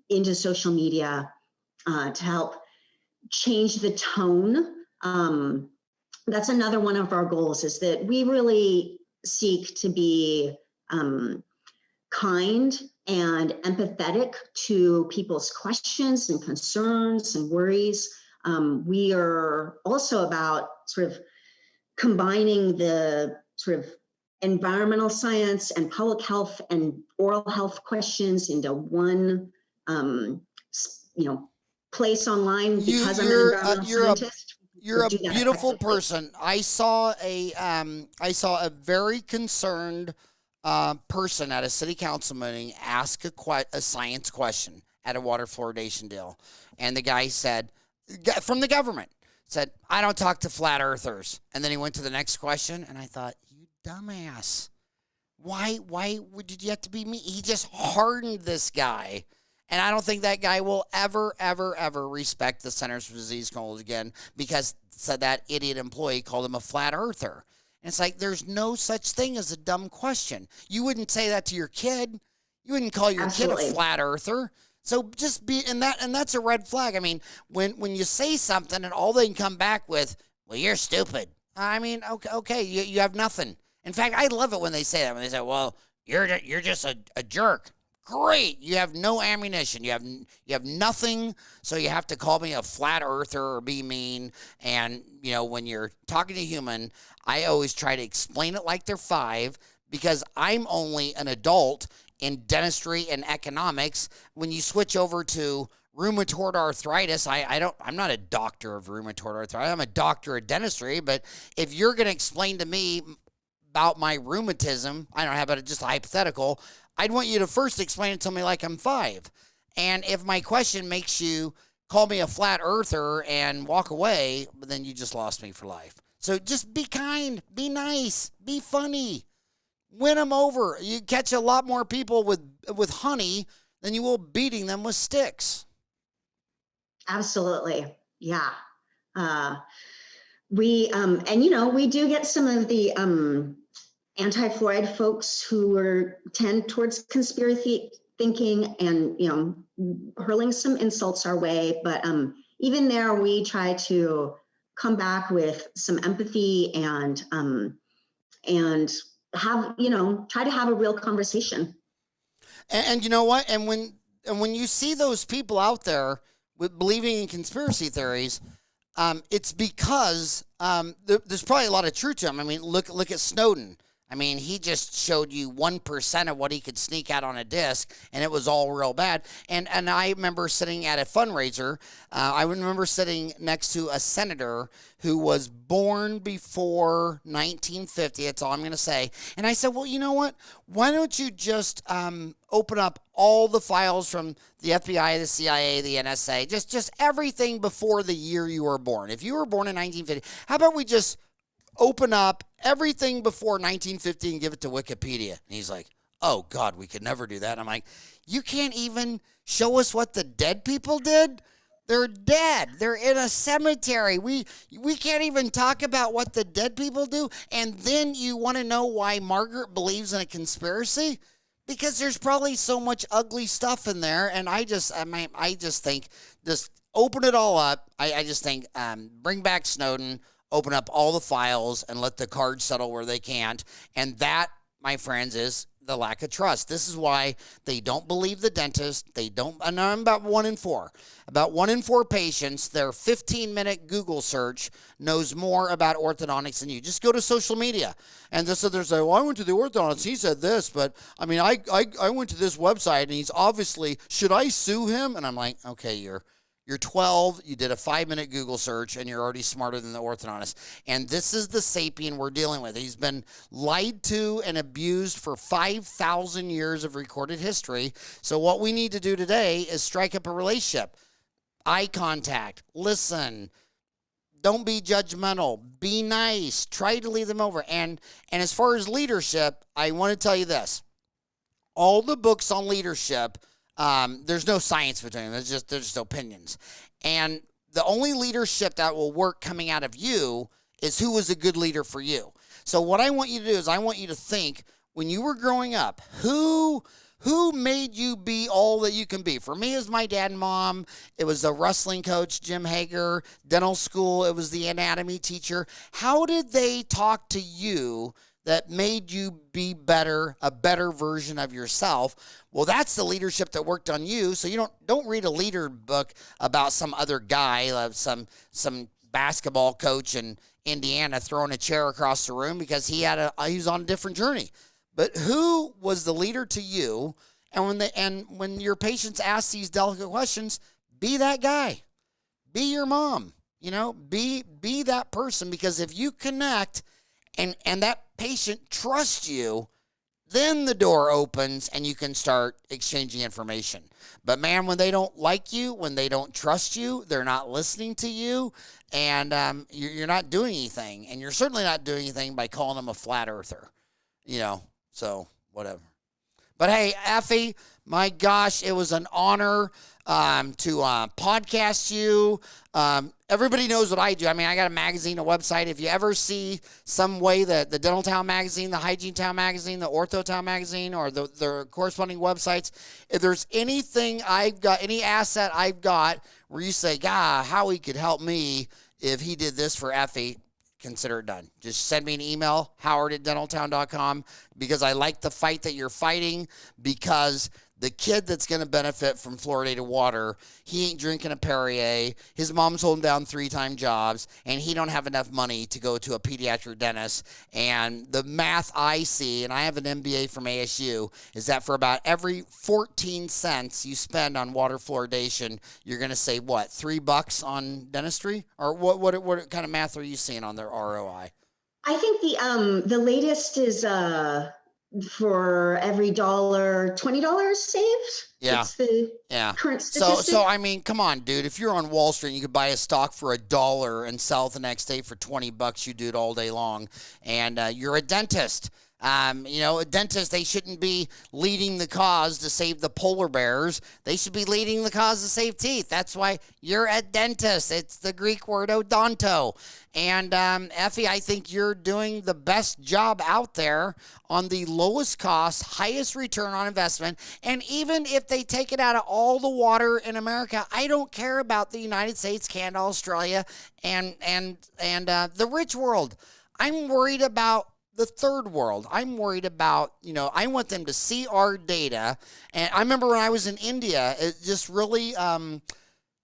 into social media to help change the tone. That's another one of our goals, is that we really seek to be kind and empathetic to people's questions and concerns and worries. We are also about sort of combining the sort of environmental science and public health and oral health questions into one, place online, because I'm an environmental scientist. You're a beautiful person. I saw a very concerned person at a city council meeting ask a science question at a water fluoridation deal, and the guy said, from the government, said, "I don't talk to flat earthers." And then he went to the next question, and I thought, you dumbass, why did you have to be me? He just hardened this guy. And I don't think that guy will ever, ever, ever respect the Centers for Disease Control again, because said that idiot employee called him a flat earther. And it's like, there's no such thing as a dumb question. You wouldn't say that to your kid. You wouldn't call your Absolutely. kid a flat earther. So just be, and that's a red flag. I mean, when you say something and all they can come back with, well, you're stupid. I mean, okay, you have nothing. In fact, I love it when they say that. When they say, well, you're just a jerk. Great. You have no ammunition. You have nothing. So you have to call me a flat earther or be mean. And, when you're talking to a human, I always try to explain it like they're 5, because I'm only an adult in dentistry and economics. When you switch over to rheumatoid arthritis, I'm not a doctor of rheumatoid arthritis. I'm a doctor of dentistry. But if you're going to explain to me about my rheumatism, I don't have it, just a hypothetical, I'd want you to first explain it to me like I'm 5. And if my question makes you call me a flat earther and walk away, then you just lost me for life. So just be kind, be nice, be funny, win them over. You catch a lot more people with honey than you will beating them with sticks. Absolutely. Yeah. We do get some of the anti-fluoride folks who tend towards conspiracy thinking and, hurling some insults our way. But even there, we try to come back with some empathy and have, try to have a real conversation. And you know what? And when you see those people out there with believing in conspiracy theories, it's because there's probably a lot of truth to them. I mean, look at Snowden. I mean, he just showed you 1% of what he could sneak out on a disc, and it was all real bad. And I remember sitting at a fundraiser. I remember sitting next to a senator who was born before 1950. That's all I'm going to say. And I said, well, you know what? Why don't you just open up all the files from the FBI, the CIA, the NSA, just everything before the year you were born. If you were born in 1950, how about we just open up everything before 1950 and give it to Wikipedia? And he's like, oh, God, we could never do that. And I'm like, you can't even show us what the dead people did? They're dead. They're in a cemetery. We can't even talk about what the dead people do. And then you want to know why Margaret believes in a conspiracy? Because there's probably so much ugly stuff in there. And I just think, just open it all up. I just think bring back Snowden, open up all the files and let the cards settle where they can't. And that, my friends, is the lack of trust. This is why they don't believe the dentist. They don't, and I'm about 1 in 4. About 1 in 4 patients, their 15-minute Google search knows more about orthodontics than you. Just go to social media. And so there's well, I went to the orthodontist, he said this, but I mean, I went to this website and he's obviously, should I sue him? And I'm like, okay, you're 12, you did a 5-minute Google search, and you're already smarter than the orthodontist. And this is the sapien we're dealing with. He's been lied to and abused for 5,000 years of recorded history. So what we need to do today is strike up a relationship. Eye contact, listen, don't be judgmental, be nice, try to lead them over. And as far as leadership, I want to tell you this. All the books on leadership, there's no science between them. They're just opinions. And the only leadership that will work coming out of you is who was a good leader for you. So what I want you to do is I want you to think, when you were growing up, who made you be all that you can be? For me, it was my dad and mom. It was the wrestling coach, Jim Hager. Dental school, it was the anatomy teacher. How did they talk to you that made you be better, a better version of yourself? Well, that's the leadership that worked on you. So you don't read a leader book about some other guy, some basketball coach in Indiana throwing a chair across the room because he was on a different journey. But who was the leader to you? And when your patients ask these delicate questions, be that guy, be your mom. Be that person, because if you connect and that patient trusts you, then the door opens and you can start exchanging information. But man, when they don't like you, when they don't trust you, they're not listening to you, and you're not doing anything. And you're certainly not doing anything by calling them a flat earther, so whatever. But hey, Effie, my gosh, it was an honor to podcast you. Everybody knows what I do. I mean, I got a magazine, a website. If you ever see some way that the Dental Town magazine, the Hygiene Town magazine, the Ortho Town magazine, or the corresponding websites, if there's anything I've got, any asset I've got where you say, God, Howie could help me if he did this for Effie, consider it done. Just send me an email, howard@dentaltown.com, because I like the fight that you're fighting, because the kid that's going to benefit from fluoridated water, he ain't drinking a Perrier, his mom's holding down 3-time jobs, and he don't have enough money to go to a pediatric dentist. And the math I see, and I have an MBA from ASU, is that for about every 14 cents you spend on water fluoridation, you're going to save, what, $3 on dentistry? Or what kind of math are you seeing on their ROI? I think the latest is for every dollar, $20 saved. Yeah. That's the current statistic. So I mean, come on, dude. If you're on Wall Street and you could buy a stock for $1 and sell it the next day for $20, you do it all day long. And you're a dentist. A dentist, they shouldn't be leading the cause to save the polar bears. They should be leading the cause to save teeth. That's why you're a dentist. It's the Greek word odonto. And Effie, I think you're doing the best job out there on the lowest cost, highest return on investment. And even if they take it out of all the water in America, I don't care about the United States, Canada, Australia, and the rich world. I'm worried about the third world. I'm worried about, I want them to see our data. And I remember when I was in India, it just really,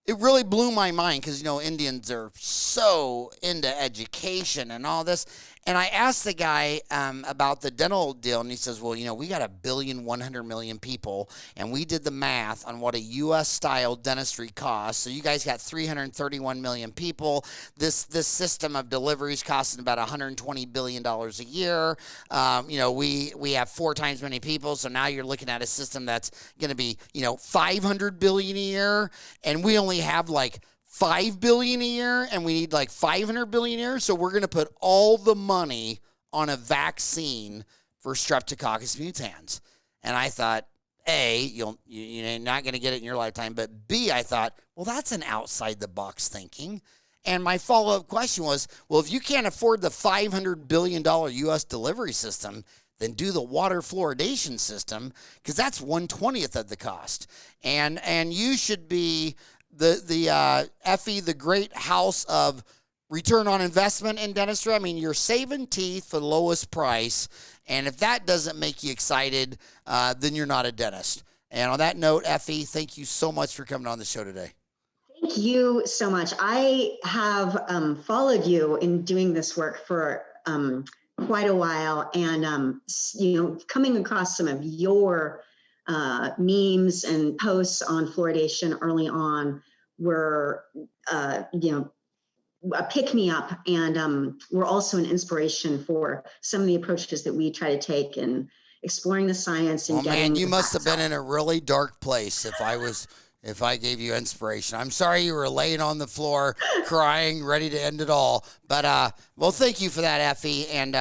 it really blew my mind, because, Indians are so into education and all this. And I asked the guy about the dental deal, and he says, well, we got 1,100,000,000 people, and we did the math on what a U.S.-style dentistry costs. So you guys got 331 million people. This system of deliveries costing about $120 billion a year. We have 4 times many people, so now you're looking at a system that's going to be, $500 billion a year, and we only have like $5 billion a year, and we need like $500 billion a year. So we're going to put all the money on a vaccine for Streptococcus mutans. And I thought, A, you're not going to get it in your lifetime. But B, I thought, well, that's an outside the box thinking. And my follow-up question was, well, if you can't afford the $500 billion U.S. delivery system, then do the water fluoridation system, because that's 1/20th of the cost. And you should be the Effie, the great house of return on investment in dentistry. I mean, you're saving teeth for the lowest price, And if that doesn't make you excited, then you're not a dentist. And on that note, Effie, thank you so much for coming on the show today. Thank you so much. I have followed you in doing this work for quite a while, and coming across some of your memes and posts on fluoridation early on were, a pick me up, and were also an inspiration for some of the approaches that we try to take in exploring the science and getting. Man, you must have been in a really dark place if I gave you inspiration. I'm sorry you were laying on the floor, crying, ready to end it all. But, well, thank you for that, Effie. And,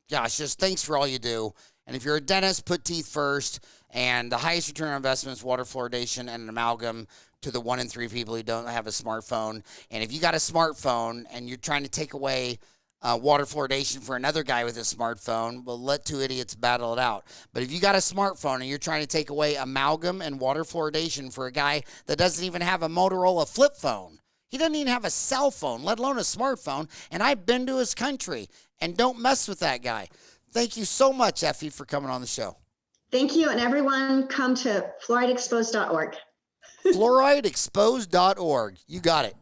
gosh, just thanks for all you do. And if you're a dentist, put teeth first. And the highest return on investment is water fluoridation and an amalgam to the 1 in 3 people who don't have a smartphone. And if you got a smartphone and you're trying to take away water fluoridation for another guy with a smartphone, well, let two idiots battle it out. But if you got a smartphone and you're trying to take away amalgam and water fluoridation for a guy that doesn't even have a Motorola flip phone, he doesn't even have a cell phone, let alone a smartphone, and I've been to his country, and don't mess with that guy. Thank you so much, Effie, for coming on the show. Thank you, and everyone come to fluorideexposed.org. Fluorideexposed.org. You got it.